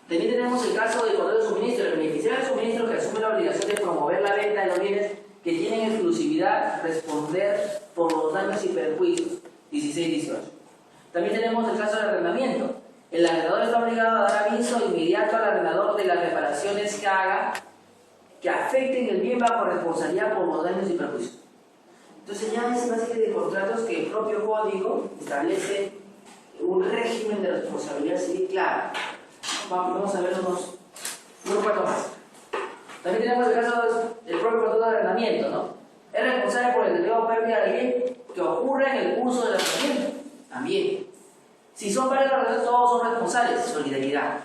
También tenemos el caso del contrato de suministro. El beneficiario del suministro que asume la obligación de promover la venta de los bienes que tienen exclusividad, responder por los daños y perjuicios. 16-18. También tenemos el caso del arrendamiento. El arrendador está obligado a dar aviso inmediato al arrendador de las reparaciones que haga que afecten el bien bajo responsabilidad por los daños y perjuicios. Entonces ya es una serie de contratos que el propio código establece un régimen de responsabilidad civil claro. Vamos a ver unos cuantos más. También tenemos el caso del propio contrato de arrendamiento, ¿no? Es responsable por el deterioro o pérdida del bien que ocurre en el curso del arrendamiento. También. Si son varios arrendatarios, todos son responsables. Solidaridad.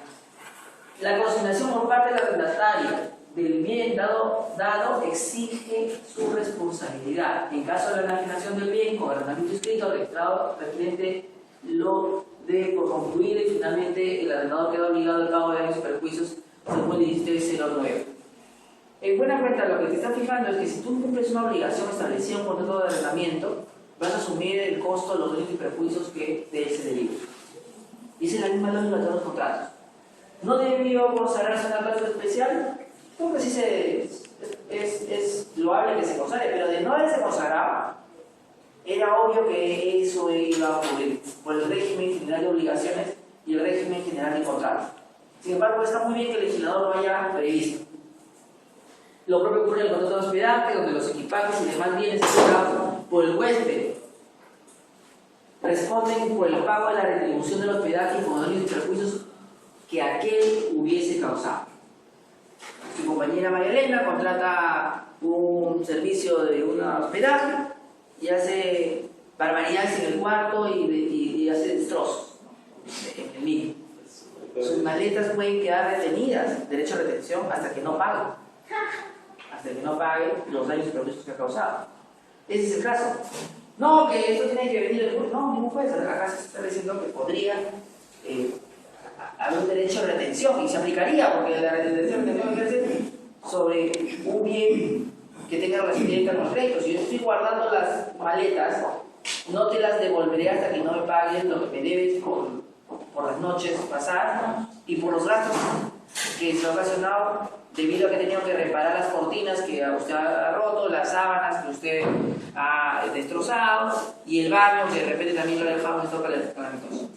La consignación por parte del arrendatario del bien dado exige su responsabilidad. En caso de la enajenación del bien con arrendamiento escrito, registrado, referente lo de por concluir y finalmente el arrendador queda obligado al pago de daños y perjuicios según el 1609. En buena cuenta, lo que te está fijando es que si tú cumples una obligación establecida en un contrato de arrendamiento, vas a asumir el costo de los daños y perjuicios que de él se derivan. Y esa es la misma lógica de todos los contratos. ¿No debió consagrarse una cláusula especial? Porque sí es loable que se consagre, pero de no haberse consagrado, era obvio que eso iba a ocurrir por el régimen general de obligaciones y el régimen general de contratos. Sin embargo, está muy bien que el legislador lo haya previsto. Lo propio ocurre en el contrato de hospedaje, donde los equipajes y demás bienes entregados por el huésped responden por el pago de la retribución del hospedaje y por daños y perjuicios que aquel hubiese causado. Su compañera María Elena contrata un servicio de un hospedaje y hace barbaridades en el cuarto y hace destrozos en el mismo. Sus maletas pueden quedar retenidas, derecho a retención, hasta que no pague. Hasta que no pague los daños y perjuicios que ha causado. Ese es el caso. No, que esto tiene que venir del juez. No, ningún juez. Acá se está diciendo que podría haber un derecho de retención y se aplicaría, porque la retención ejerce sobre un bien que tenga relación directa con los créditos. Si yo estoy guardando las maletas, no te las devolveré hasta que no me pagues lo que me debes por las noches pasadas y por los gastos que se han ocasionado debido a que he tenido que reparar las cortinas que usted ha roto, las sábanas que usted ha destrozado y el baño que de repente también lo ha dejado en estado calamitoso.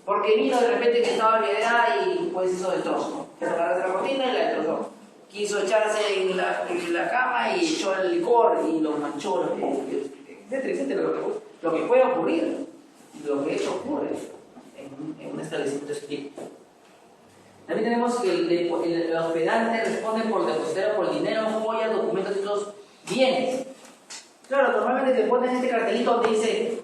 Porque vino de repente que estaba bien y pues hizo destrozo. Quiso agarrarse la cortina y la destrozó. Quiso echarse en la cama y echó el licor y lo manchó, etcétera, etcétera. Lo que puede ocurrir, lo que hecho ocurre en un establecimiento de este tipo. También tenemos que el hospedante responde por depositar por dinero, joyas, documentos y otros bienes. Claro, normalmente te ponen este cartelito donde dice: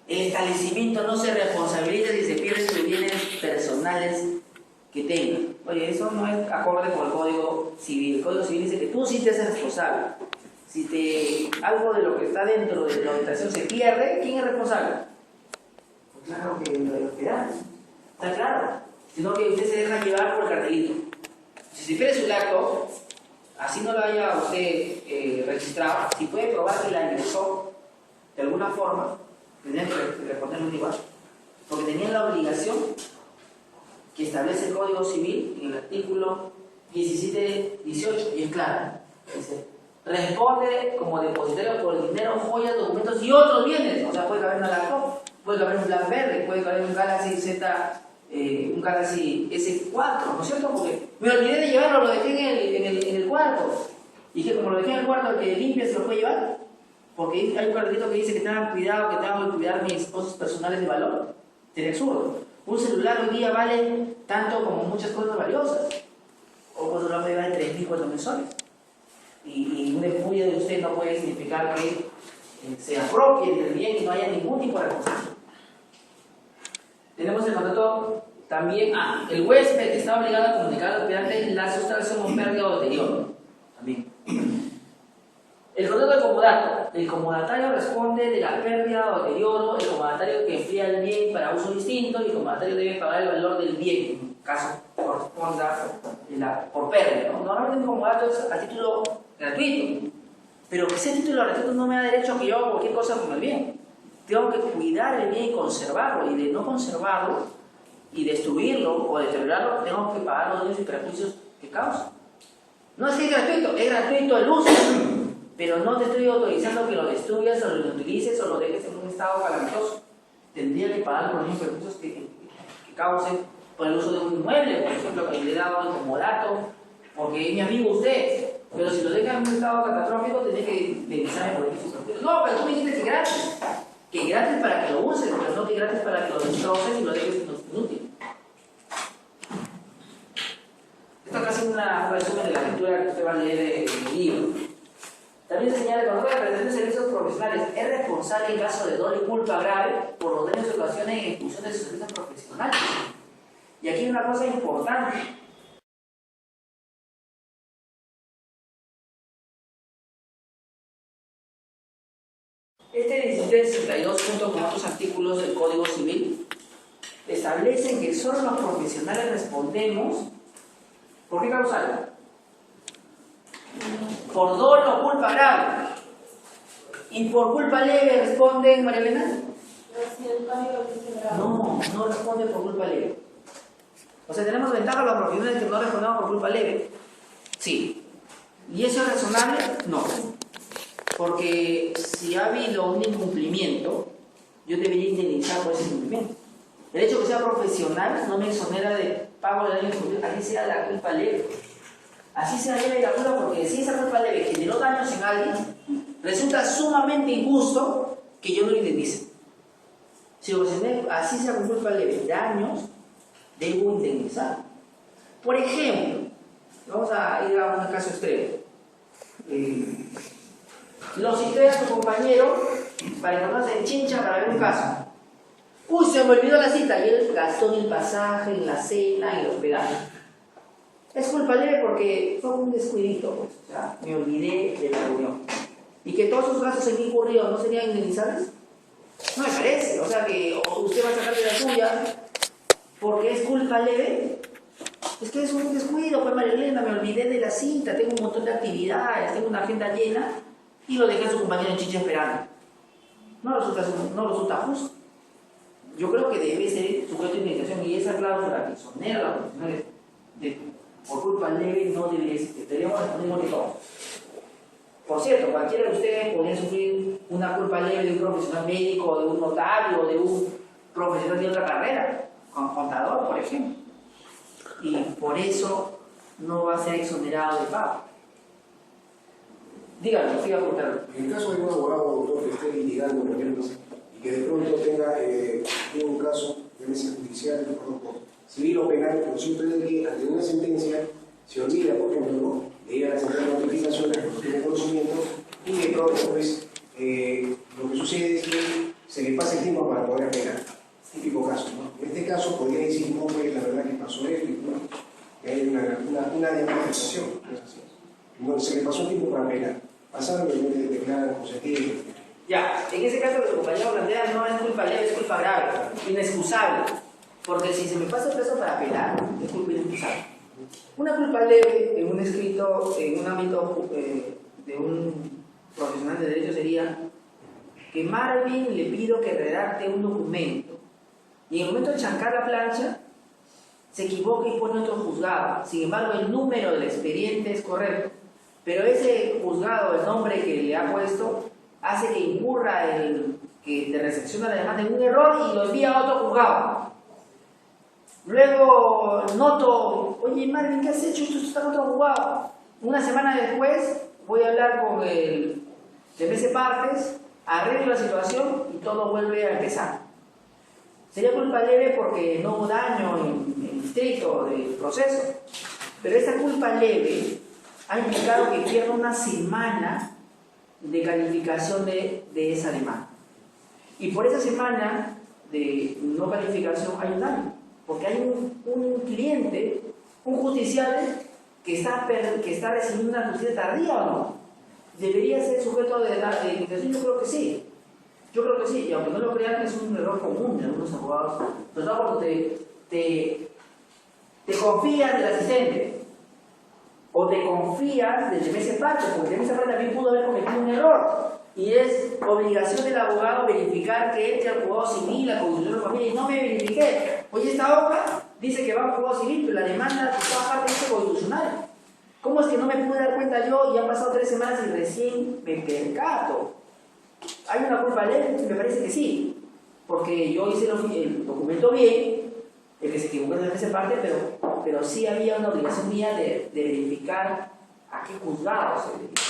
el establecimiento no se responsabiliza si se pierden sus bienes personales que tenga. Oye, eso no es acorde con el Código Civil. El Código Civil dice que tú sí te haces responsable. Si algo de lo que está dentro de la habitación se pierde, ¿quién es responsable? Pues claro que el hospedante. Está claro. Sino que usted se deja llevar por el cartelito. Si se pierde su acto, así no lo haya usted registrado, si puede probar que la ingresó de alguna forma, tendría que responderlo igual. Porque tenían la obligación que establece el Código Civil en el artículo 17-18, y es claro. Dice: responde como depositario por dinero, joyas, documentos y otros bienes. O sea, puede caber un laptop, puede caber un BlackBerry, puede caber un Galaxy Z, un Galaxy S4, ¿no es cierto? Porque me olvidé de llevarlo, lo dejé en el cuarto. Y que como lo dejé en el cuarto, el que limpia se lo puede llevar. Porque hay un cartelito que dice que tengan cuidado, que tengo que cuidar mis cosas personales de valor. Sería absurdo. Un celular hoy día vale tanto como muchas cosas valiosas. O un celular puede valer 3.000, 4.000 soles. Y un descuido de usted no puede significar que se apropie del bien y no haya ningún tipo de responsabilidad. Tenemos el contrato también. El huésped está obligado a comunicar al hospedante la sustracción o pérdida o deterioro. También. El contrato de comodato. El comodatario responde de la pérdida o deterioro. El comodatario que emplea el bien para uso distinto y el comodatario debe pagar el valor del bien, en caso corresponda por pérdida, ¿no? Normalmente un comodato es a título gratuito, pero que ese título gratuito no me da derecho a que yo haga cualquier cosa con el bien. Tengo que cuidar el bien y conservarlo, y de no conservarlo y destruirlo o deteriorarlo, tengo que pagar los daños y perjuicios que causa. No es que es gratuito el uso, pero no te estoy autorizando que lo destruyas o lo utilices o lo dejes en un estado calamitoso. Tendría que pagar los daños y perjuicios que causen por el uso de un inmueble, por ejemplo, que le he dado el comodato, porque es mi amigo usted. Pero si lo deja en un estado catastrófico, tiene que indemnizarme por eso. No, pero tú me dijiste que es gratis. Que es gratis para que lo uses, pero no que es gratis para que lo destroces y lo dejes inútil. Esto acá es un resumen de la lectura que usted va a leer en el libro. También señala que cuando la prestación de servicios profesionales es responsable en caso de dolo y culpa grave por los daños que ocasionen en ejecución de sus servicios profesionales. Y aquí hay una cosa importante. Este 1762, junto con otros artículos del Código Civil, establecen que solo los profesionales respondemos. ¿Por qué causal? Por dolo o culpa grave. ¿Y por culpa leve responden, María Elena? No responden por culpa leve. O sea, tenemos ventaja los profesionales que no respondemos por culpa leve. Sí. ¿Y eso es razonable? No. Porque si ha habido un incumplimiento, yo debería indemnizar por ese incumplimiento. El hecho de que sea profesional no me exonera de pago de daño incumplido, así sea la culpa leve. Así sea leve la culpa, porque si esa culpa leve generó daños en alguien, resulta sumamente injusto que yo no lo indemnice. Si ocasioné, así sea con culpa leve, daños, debo indemnizar. Por ejemplo, vamos a ir a un caso extremo. Lo cité a su compañero para encontrarse en Chincha para ver un caso. Uy, se me olvidó la cita y él gastó en el pasaje, en la cena, en el hospedaje. Es culpa leve porque fue un descuidito, pues. O sea, me olvidé de la reunión. y que todos sus gastos en qué incurridos no serían indemnizables. No me parece, o sea que usted va a sacar de la suya porque es culpa leve. Es que es un descuido, pues María Elena, me olvidé de la cinta, tengo un montón de actividades, tengo una agenda llena y lo dejé a su compañero en Chicha esperando. No resulta justo. Yo creo que debe ser sujeto de indemnización y esa cláusula que exonera a los profesionales por culpa leve no debería existir. Deberíamos responder de todo. Por cierto, cualquiera de ustedes podría sufrir una culpa leve de un profesional médico, de un notario, de un profesional de otra carrera, con contador, por ejemplo. Y por eso no va a ser exonerado de pago. Dígame, siga contando. En el caso de un abogado, doctor, que esté litigando, por ejemplo, y que de pronto tenga un caso, debe ser judicial, civil o penal, lo cierto es que ante una sentencia se olvida, por ejemplo, ¿no? De ir a la central de notificaciones, no tiene conocimiento, y de pronto, pues, lo que sucede es que se le pasa el tiempo para poder apelar. Típico caso, ¿no? En este caso podría decir, no, pues la verdad que pasó esto, y bueno, que hay una demarcación, ¿no es así? No, se le pasó tiempo para apelar. Pasaron de declarar consentido. Ya, en ese caso lo que el compañero plantea no es culpa leve, es culpa grave, inexcusable. Porque si se me pasa el plazo para apelar, es culpa inexcusable. Una culpa leve en un escrito, en un ámbito de un profesional de derecho sería que Marvin le pido que redacte un documento y en el momento de chancar la plancha se equivoca y pone otro juzgado. Sin embargo, el número del expediente es correcto, pero ese juzgado, el nombre que le ha puesto, hace que incurra que te recepciona la demanda en un error y lo envía a otro juzgado. Luego noto, oye Marvin, ¿qué has hecho? Esto está en otro juzgado. Una semana después voy a hablar con el TPC Partes, arreglo la situación y todo vuelve a empezar. Sería culpa leve porque no hubo daño en estricto del proceso, pero esta culpa leve ha implicado que pierda una semana de calificación de esa demanda. Y por esa semana de no calificación hay un daño, porque hay un cliente, un justiciable, que está recibiendo una justicia tardía o no. ¿Debería ser sujeto de indemnización? Yo creo que sí. Yo creo que sí, y aunque no lo crean, es un error común de algunos abogados. Sobre todo cuando te confías del asistente o te confías del TPC Partes, porque el TPC Partes también pudo haber cometido un error. Y es obligación del abogado verificar que entre al juzgado civil, la constitución de la familia, y no me verifiqué. Oye, esta hoja dice que va al juzgado civil, pero la demanda de toda parte dice constitucional. ¿Cómo es que no me pude dar cuenta yo y han pasado 3 semanas y recién me percato? ¿Hay una culpa leve? Me parece que sí, porque yo hice el documento bien, el que se equivocó en esa parte, pero sí había una obligación mía de verificar a qué juzgado se dirige.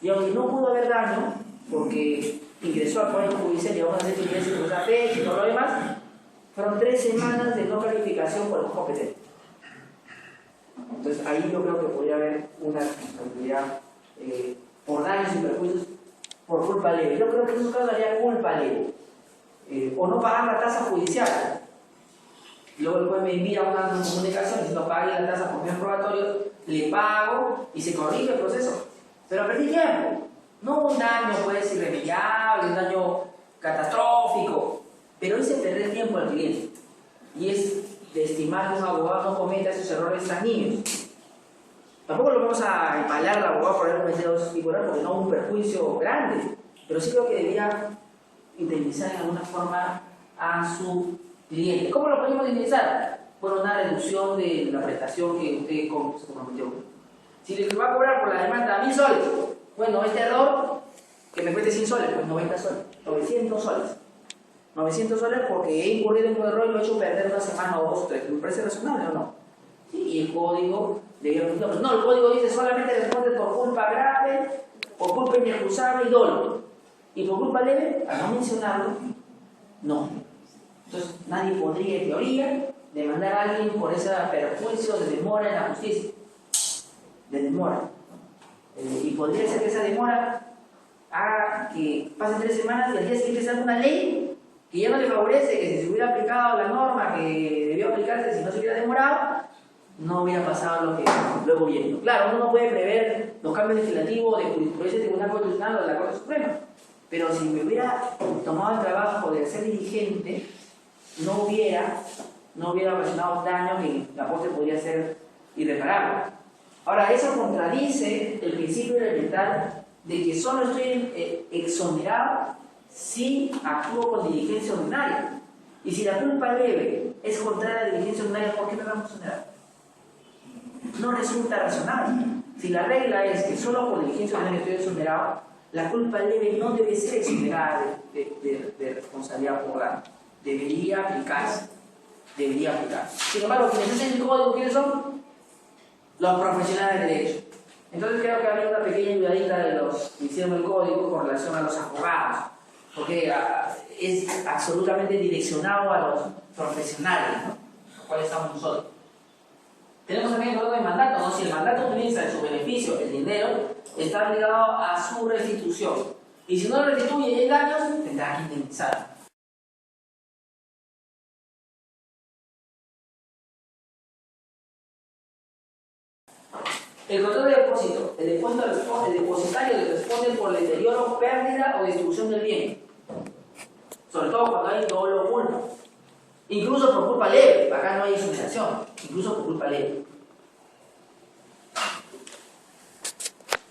Y aunque no pudo haber daño, porque ingresó al Poder Judicial y aún así ingresó con esa fecha y todo lo demás, fueron 3 semanas de no calificación por el competente. Entonces ahí yo creo que podría haber una responsabilidad por daños y perjuicios por culpa leve. Yo creo que en esos casos haría culpa leve. O no pagar la tasa judicial. Luego el juez me envía una comunicación y si no pague la tasa por medios probatorios, le pago y se corrige el proceso. Pero perdí tiempo. No un daño pues irremediable, un daño catastrófico, pero hice perder tiempo al cliente. Y es de estimar que un abogado no cometa esos errores tan niños. Tampoco lo vamos a empalar al abogado por haber cometido esos tipos de errores, porque no hubo un perjuicio grande, pero sí creo que debía indemnizar en alguna forma a su cliente. ¿Cómo lo podemos indemnizar? Por una reducción de la prestación que usted se comprometió. Si le va a cobrar por la demanda 1000 soles, bueno, este error que me cueste 100 soles, pues 90 soles, 900 soles. 900 soles porque he incurrido en un error y lo he hecho perder una semana o 2 o 3. ¿Me parece razonable o no? Sí, y el código debía funcionar. No, el código dice solamente responde por culpa grave, por culpa inexcusable y dolo. Y por culpa leve, al no mencionarlo, no. Entonces nadie podría, en teoría, demandar a alguien por ese perjuicio de demora en la justicia. De demora. Y podría ser que esa demora haga que pasen 3 semanas y al día siguiente salga una ley que ya no le favorece, que si se hubiera aplicado la norma que debió aplicarse si no se hubiera demorado, no hubiera pasado lo que luego viendo. Claro, uno no puede prever los cambios legislativos de jurisprudencia del Tribunal Constitucional o de la Corte Suprema, pero si me hubiera tomado el trabajo de ser dirigente, no hubiera ocasionado un daño que la Corte podría ser irreparable. Ahora, eso contradice el principio elemental de que solo estoy exonerado si actúo con diligencia ordinaria. Y si la culpa leve es contraria a la diligencia ordinaria, ¿por qué me vamos a exonerar? No resulta razonable. Si la regla es que solo por diligencia ordinaria estoy exonerado, la culpa leve no debe ser exonerada de responsabilidad moral. Debería aplicarse. Sin embargo, quienes hacen el código, ¿quiénes son? Los profesionales de derecho. Entonces creo que había una pequeña ayudadita de los que hicieron el código con relación a los abogados, porque es absolutamente direccionado a los profesionales, ¿no? Los cuales estamos nosotros. Tenemos también el orden de mandato, ¿no? Si el mandato utiliza en su beneficio el dinero, está obligado a su restitución. Y si no lo restituye y hay daños, tendrá que indemnizar. El control de depósito. El depositario le responde por el deterioro, pérdida o destrucción del bien. Sobre todo cuando hay dolo o culpa. Incluso por culpa leve. Acá no hay exoneración. Incluso por culpa leve.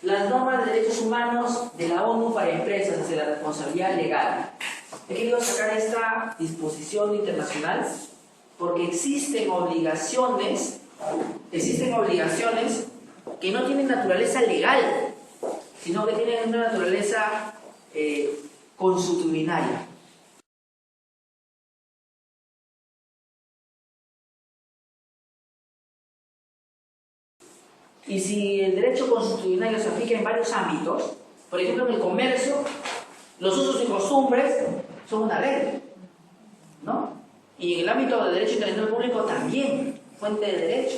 Las normas de derechos humanos de la ONU para empresas hacia la responsabilidad legal. He querido sacar esta disposición internacional porque existen obligaciones que no tienen naturaleza legal, sino que tienen una naturaleza consuetudinaria. Y si el derecho consuetudinario se aplica en varios ámbitos, por ejemplo en el comercio, los usos y costumbres son una regla, ¿no? Y en el ámbito del derecho internacional público también, fuente de derecho.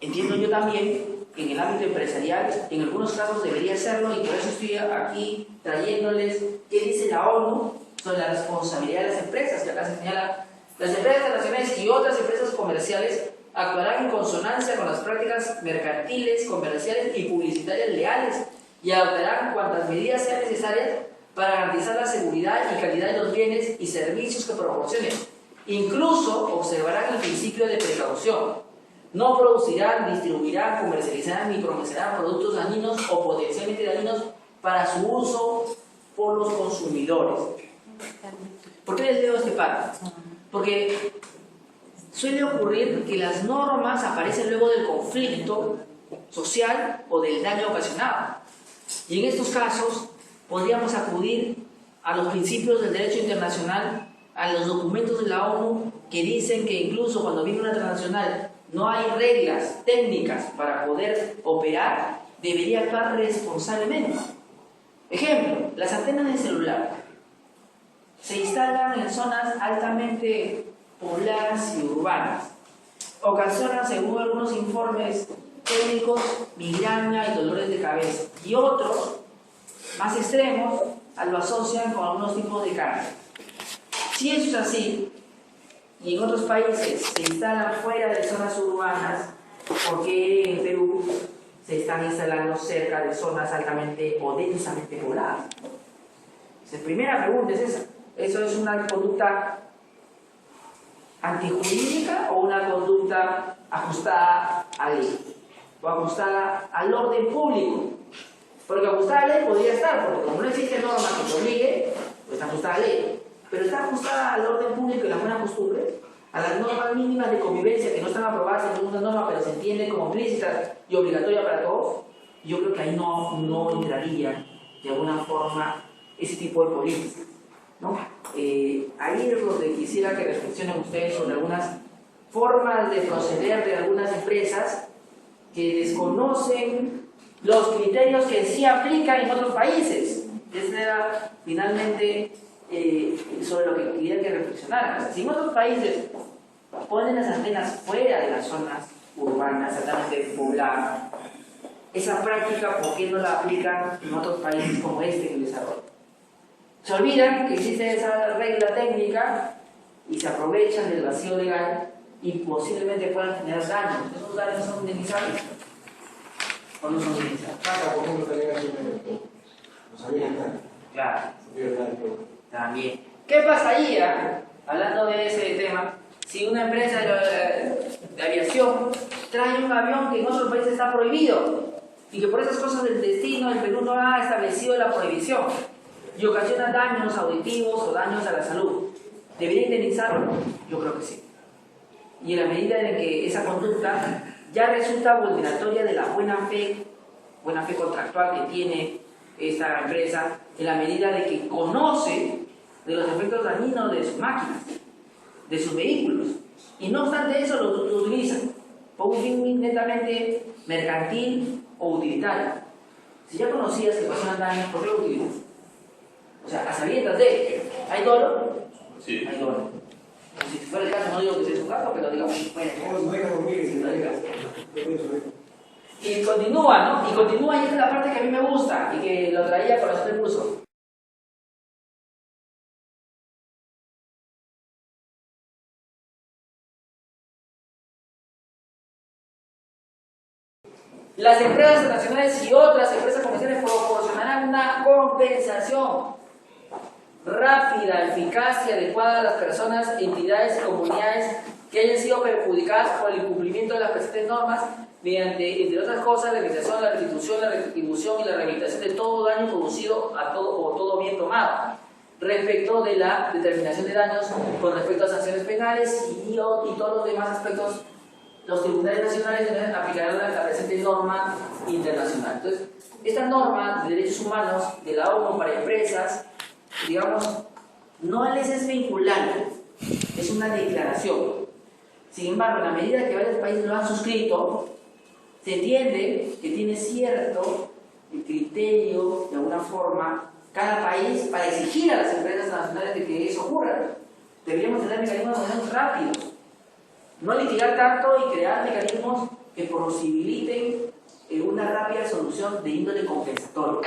Entiendo yo también que en el ámbito empresarial, en algunos casos debería serlo, y por eso estoy aquí trayéndoles qué dice la ONU sobre la responsabilidad de las empresas, que acá se señala: las empresas internacionales y otras empresas comerciales actuarán en consonancia con las prácticas mercantiles, comerciales y publicitarias leales y adoptarán cuantas medidas sean necesarias para garantizar la seguridad y calidad de los bienes y servicios que proporcionen. Incluso observarán el principio de precaución. No producirán, distribuirán, comercializarán ni promocionarán productos dañinos o potencialmente dañinos para su uso por los consumidores. ¿Por qué les leo este párrafo? Porque suele ocurrir que las normas aparecen luego del conflicto social o del daño ocasionado. Y en estos casos podríamos acudir a los principios del derecho internacional, a los documentos de la ONU que dicen que incluso cuando viene una transnacional no hay reglas técnicas para poder operar, debería actuar responsablemente. Ejemplo, las antenas de celular se instalan en zonas altamente pobladas y urbanas. Ocasionan, según algunos informes técnicos, migraña y dolores de cabeza. Y otros, más extremos, lo asocian con algunos tipos de cáncer. Si eso es así, y en otros países se instalan fuera de zonas urbanas, ¿por qué en Perú se están instalando cerca de zonas altamente o densamente pobladas? La primera pregunta es esa. ¿Eso es una conducta antijurídica o una conducta ajustada a ley? O ajustada al orden público. Porque ajustada a ley podría estar, porque como no existe norma que te obligue, pues está ajustada a ley. Pero está ajustada al orden público y las buenas costumbres, a las normas mínimas de convivencia que no están aprobadas en ninguna norma, pero se entienden como implícitas y obligatorias para todos. Yo creo que ahí no entraría de alguna forma ese tipo de políticas, ¿no? Ahí es donde quisiera que reflexionen ustedes sobre algunas formas de proceder de algunas empresas que desconocen los criterios que sí aplican en otros países. Ese era finalmente sobre lo que quería que reflexionaran. O sea, si en otros países ponen las antenas fuera de las zonas urbanas, altamente pobladas, esa práctica, ¿por qué no la aplican en otros países como este en el desarrollo? Se olvidan que existe esa regla técnica y se aprovechan del vacío legal y posiblemente puedan generar daños. ¿Esos daños son indemnizables o no son indemnizables? Pasa, por ejemplo, también hace los aviones. Claro, también. ¿Qué pasaría, hablando de ese tema, si una empresa de aviación trae un avión que en otro país está prohibido y que por esas cosas del destino el Perú no ha establecido la prohibición y ocasiona daños auditivos o daños a la salud? ¿Debería indemnizarlo? Yo creo que sí. Y en la medida en que esa conducta ya resulta vulneratoria de la buena fe contractual que tiene esta empresa, en la medida de que conoce de los efectos dañinos de sus máquinas, de sus vehículos, y no obstante eso lo utiliza por un fin netamente mercantil o utilitario. Si ya conocías que pasaban daños, ¿por qué lo utilizas? O sea, a sabiendas de, ¿hay dolo? Sí. Hay dolo. Si fuera el caso, no digo que sea su caso, pero digamos, bueno, No deja dormir, no digas. ¿no? Y continúa, ¿no? Y continúa, y esta es la parte que a mí me gusta y que lo traía con el curso. Las empresas transnacionales y otras empresas comerciales proporcionarán una compensación rápida, eficaz y adecuada a las personas, entidades y comunidades que hayan sido perjudicadas por el incumplimiento de las presentes normas mediante, entre otras cosas, la realización, la restitución, la retribución y la rehabilitación de todo daño producido a todo o todo bien tomado respecto de la determinación de daños con respecto a sanciones penales y todos los demás aspectos. Los tribunales nacionales deben aplicar la presente norma internacional. Entonces, esta norma de derechos humanos de la ONU para empresas, digamos, no les es vinculante, es una declaración. Sin embargo, en la medida que varios países lo han suscrito, se entiende que tiene cierto criterio, de alguna forma, cada país para exigir a las empresas nacionales de que eso ocurra. Deberíamos tener mecanismos más rápidos. No litigar tanto y crear mecanismos que posibiliten una rápida solución de índole compensatorio,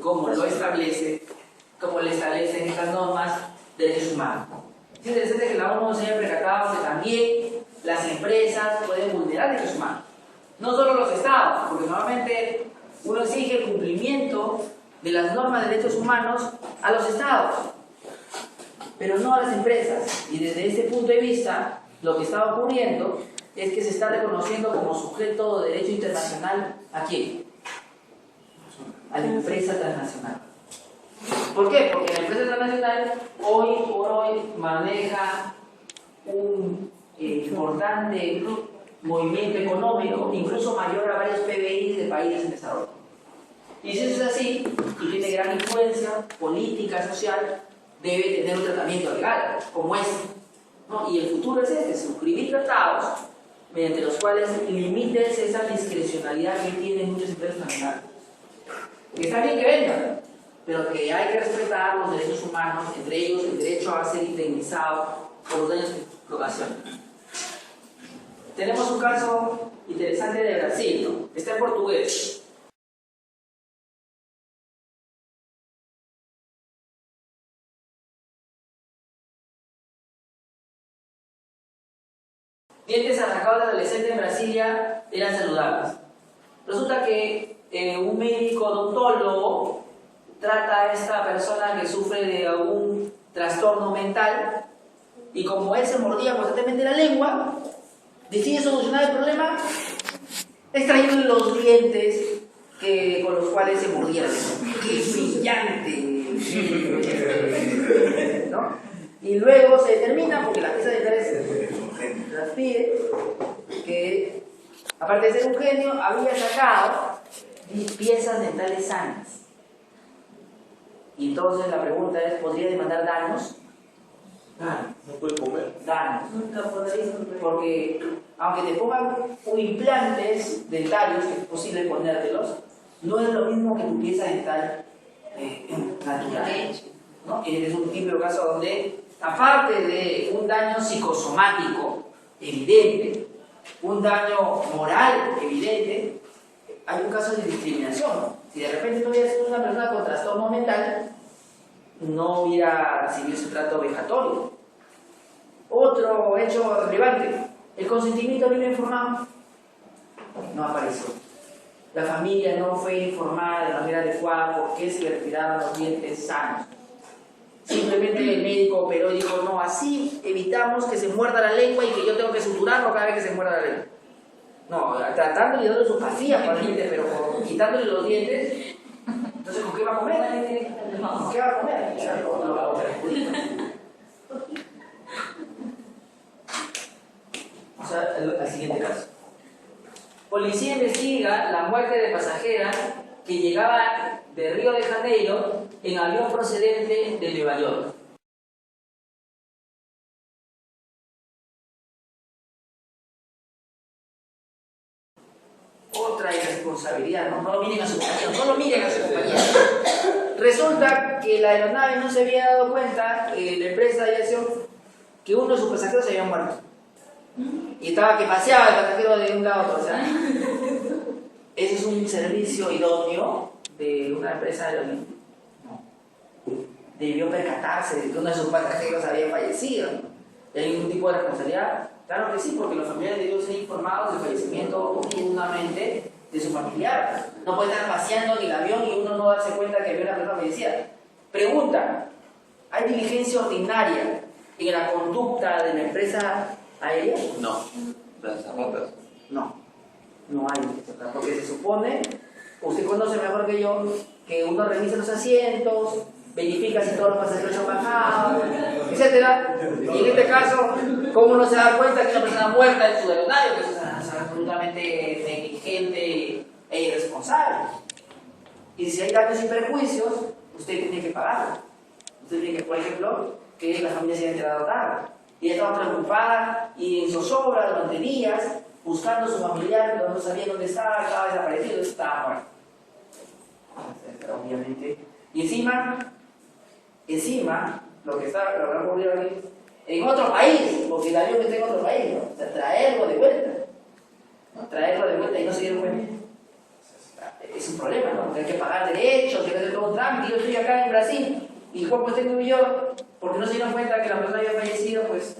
como lo establece, como le establecen estas normas de derechos humanos. Es interesante que la ONU se haya percatado que también las empresas pueden vulnerar derechos humanos, no solo los estados, porque normalmente uno exige el cumplimiento de las normas de derechos humanos a los estados, pero no a las empresas. Y desde este punto de vista, lo que está ocurriendo es que se está reconociendo como sujeto de derecho internacional ¿a quién? A la empresa transnacional. ¿Por qué? Porque la empresa transnacional hoy por hoy maneja un importante movimiento económico, incluso mayor a varios PBI de países en desarrollo. Y si eso es así, y tiene gran influencia política, social, debe tener un tratamiento legal, como este. ¿No? Y el futuro es este, suscribir tratados mediante los cuales limites esa discrecionalidad que tienen muchas empresas nacionales. Que está bien que vengan, pero que hay que respetar los derechos humanos, entre ellos el derecho a ser indemnizado por los daños que ocasionan. Tenemos un caso interesante de Brasil, ¿no? Está en portugués. Dientes arrancados de adolescente en Brasilia eran saludables. Resulta que un médico odontólogo trata a esta persona que sufre de algún trastorno mental y como él se mordía constantemente la lengua, decide solucionar el problema extrayendo los dientes con los cuales se mordía la lengua. ¡Qué brillante! ¿No? Y luego se determina, porque la pieza de interés las pide, que aparte de ser un genio, había sacado piezas dentales sanas. Y entonces la pregunta es, ¿podría demandar daños? No puede comer. Daños. Nunca podréis Porque aunque te pongan implantes dentarios, que es posible ponértelos, no es lo mismo que tu pieza dental natural, ¿no? Es un típico caso donde, aparte de un daño psicosomático evidente, un daño moral evidente, hay un caso de discriminación. Si de repente tú hubieras sido una persona con trastorno mental, no hubiera recibido ese trato vejatorio. Otro hecho relevante, el consentimiento libre informado no apareció. La familia no fue informada de manera adecuada por qué se le retiraban los dientes sanos. Simplemente el médico operó y dijo, no, así evitamos que se muerda la lengua y que yo tengo que suturarlo cada vez que se muerda la lengua. No, tratándole y dándole sus pastillas para los dientes, pero quitándole los dientes, entonces ¿con qué va a comer? ¿Con qué va a comer? O sea, lo perjudica. O sea, al siguiente caso. Policía investiga la muerte de pasajera que llegaba de Río de Janeiro en avión procedente de Nueva York. Otra irresponsabilidad, no lo miren a su compañero, no lo miren a su compañero. Resulta que la aeronave no se había dado cuenta, la empresa de aviación, que uno de sus pasajeros se había muerto. Y estaba que paseaba el pasajero de un lado a otro. O sea, ese es un servicio idóneo de una empresa aeronáutica. No. Debió percatarse de que uno de sus pasajeros había fallecido. ¿Hay ningún tipo de responsabilidad? Claro que sí, porque los familiares debieron ser informados del fallecimiento oportunamente de su familiar. No puede estar paseando en el avión y uno no darse cuenta que había una persona fallecida. Pregunta, ¿hay diligencia ordinaria en la conducta de la empresa aérea? No. Las zapatas. No, no hay, porque se supone, usted conoce mejor que yo, que uno revisa los asientos, verifica si todos los pasajeros han bajado, etcétera. Y en este caso, ¿cómo uno se da cuenta que una persona muerta en su aeronave? Pues es absolutamente negligente e irresponsable. Y si hay daños y perjuicios, usted tiene que pagarlo. Usted tiene que, por ejemplo, que la familia se haya enterado tarde. Y ella estaba preocupada y en zozobra durante días buscando a su familiar, pero no sabía dónde estaba desaparecido, estaba muerto. Pero obviamente. Y encima, lo que va a ocurrir aquí, en otro país, porque el avión está en otro país, ¿no? O sea, traerlo de vuelta. ¿No? Traerlo de vuelta y no se dieron cuenta. Es un problema, ¿no? Porque hay que pagar derechos, hay que hacer todo un trámite. Yo estoy acá en Brasil y el cuerpo está en Nueva York, porque no se dieron cuenta que la persona había fallecido, pues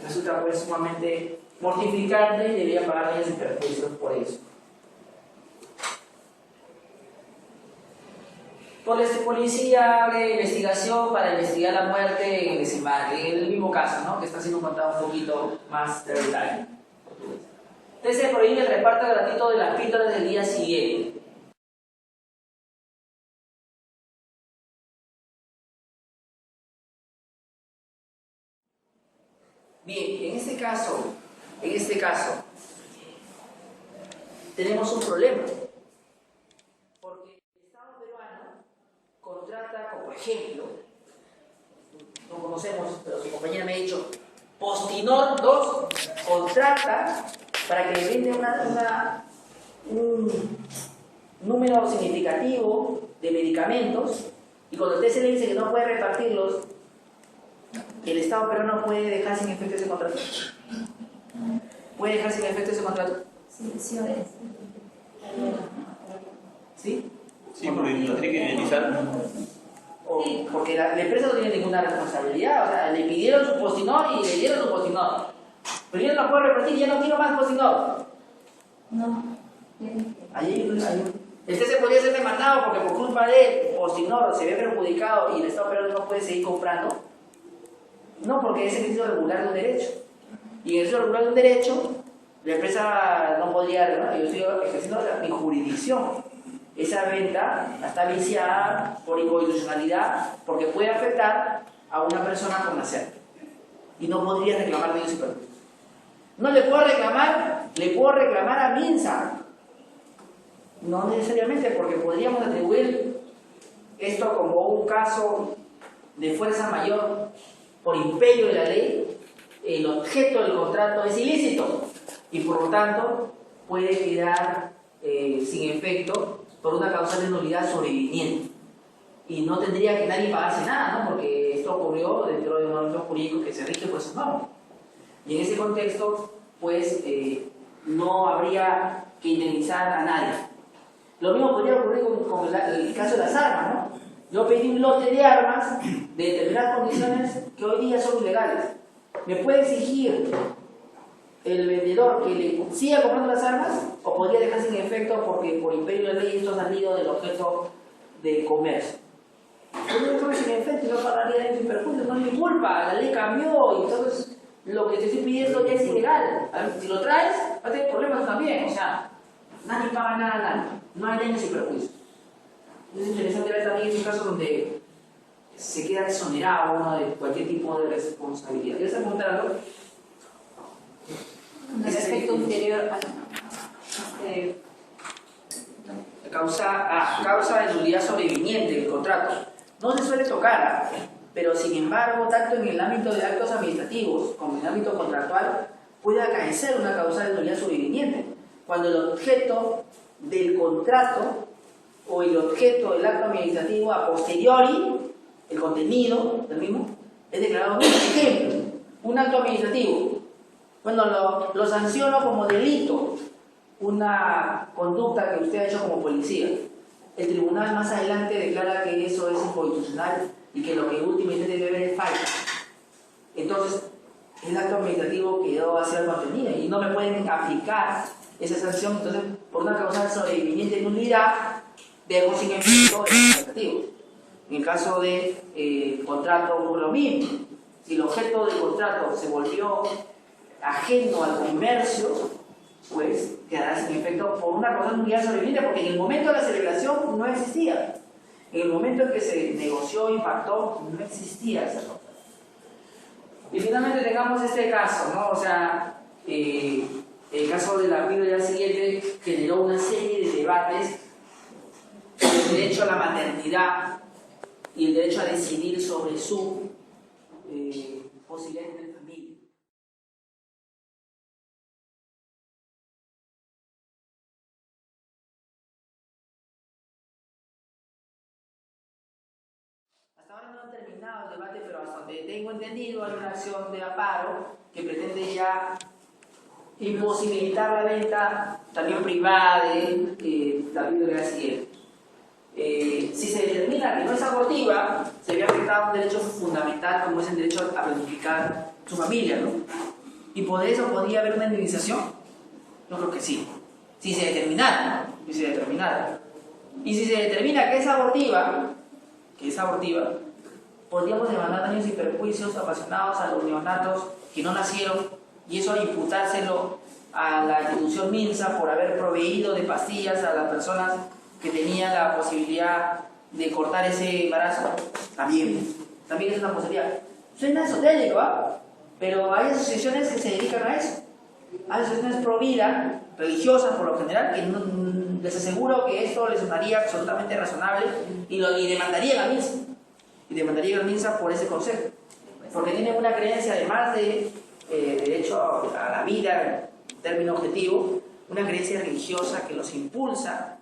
resulta pues sumamente mortificante y debería pagar daños y perjuicios por eso. Policía abre investigación para investigar la muerte en Desembarque, en el mismo caso, ¿no? Que está siendo contado un poquito más de detalle. Entonces se prohíbe el reparto gratuito de las píldoras del día siguiente. Bien, en este caso, tenemos un problema. Porque el Estado peruano contrata, como por ejemplo, no conocemos, pero su compañera me ha dicho, Postinor 2 contrata para que le brinde un número significativo de medicamentos, y cuando usted se le dice que no puede repartirlos, el Estado peruano puede dejar sin efecto ese contrato. ¿Puede dejar sin efecto ese contrato? Sí. ¿Sí? Sí, porque lo tiene que indemnizar. Porque la empresa no tiene ninguna responsabilidad. O sea, le pidieron su Postinor y le dieron su Postinor. Pero yo no puedo repartir, ya no quiero más Postinor. No. Este se podría ser demandado porque por culpa de Postinor se ve perjudicado y el Estado peruano no puede seguir comprando. No, porque es ejercicio regular de un derecho. Y en el ejercicio regular de un derecho, la empresa no podría, ¿no? Yo estoy ejerciendo mi jurisdicción. Esa venta está viciada por inconstitucionalidad porque puede afectar a una persona con nacer. Y no podría reclamar daños y perjuicios. No le puedo reclamar a Minsa. No necesariamente, porque podríamos atribuir esto como un caso de fuerza mayor por imperio de la ley. El objeto del contrato es ilícito y por lo tanto puede quedar sin efecto por una causal de nulidad sobreviniente y no tendría que nadie pagarse nada, ¿no? Porque esto ocurrió dentro de un orden jurídico que se rige por sus normas y en ese contexto pues no habría que indemnizar a nadie. Lo mismo podría ocurrir con el caso de las armas, ¿no? Yo pedí un lote de armas de determinadas condiciones que hoy día son ilegales. ¿Me puede exigir el vendedor que le siga comprando las armas o podría dejar sin efecto porque por imperio de ley esto ha salido del objeto de comercio? Yo dejo sin efecto y no pagaría daños y perjuicios, no es mi culpa, la ley cambió y entonces lo que te estoy pidiendo ya es ilegal. Si lo traes, va a tener problemas también, o sea, nadie paga nada a nadie, no hay daños y perjuicios. Es interesante ver también en un caso donde se queda exonerado uno de cualquier tipo de responsabilidad. ¿Ya está preguntando? Un efecto inferior a causa de nulidad sobreviniente del contrato. No se suele tocar, pero sin embargo, tanto en el ámbito de actos administrativos como en el ámbito contractual, puede acaecer una causa de nulidad sobreviniente. Cuando el objeto del contrato o el objeto del acto administrativo a posteriori, el contenido del mismo, es declarado nulo. Ejemplo, un acto administrativo. Bueno, lo sanciono como delito, una conducta que usted ha hecho como policía. El tribunal más adelante declara que eso es inconstitucional y que lo que últimamente debe haber es falta. Entonces, el acto administrativo quedó hacia el contenido y no me pueden aplicar esa sanción. Entonces, por una causa sobreviniente de nulidad, dejo sin efecto el administrativo. En el caso de contrato ocurre lo mismo. Si el objeto del contrato se volvió ajeno al comercio, pues quedará sin efecto por una causa de nulidad sobreviniente, porque en el momento de la celebración no existía. En el momento en que se negoció y pactó, no existía esa cosa. Y finalmente tengamos este caso, ¿no? O sea, el caso de la Biblia siguiente generó una serie de debates: el derecho a la maternidad y el derecho a decidir sobre su posibilidad de tener familia. Hasta ahora no han terminado el debate, pero hasta donde tengo entendido hay una acción de amparo que pretende ya imposibilitar la venta también privada de la Biblia siguiente. Si se determina que no es abortiva, se ve afectado un derecho fundamental como es el derecho a planificar su familia, ¿no? ¿Y por eso podría haber una indemnización? Yo creo que sí. Si se determinara, ¿no? Y si se determina que es abortiva, podríamos demandar daños y perjuicios ocasionados a los neonatos que no nacieron, y eso imputárselo a la institución MINSA por haber proveído de pastillas a las personas que tenían la posibilidad de cortar ese embarazo. También es una posibilidad. Suena esotérico, ¿ah? Pero hay asociaciones que se dedican a eso. Hay asociaciones pro vida, religiosas por lo general, que les aseguro que esto les sonaría absolutamente razonable y demandarían a MINSA. Y demandarían a MINSA por ese concepto. Porque tienen una creencia, además de derecho a la vida, en término objetivo, una creencia religiosa que los impulsa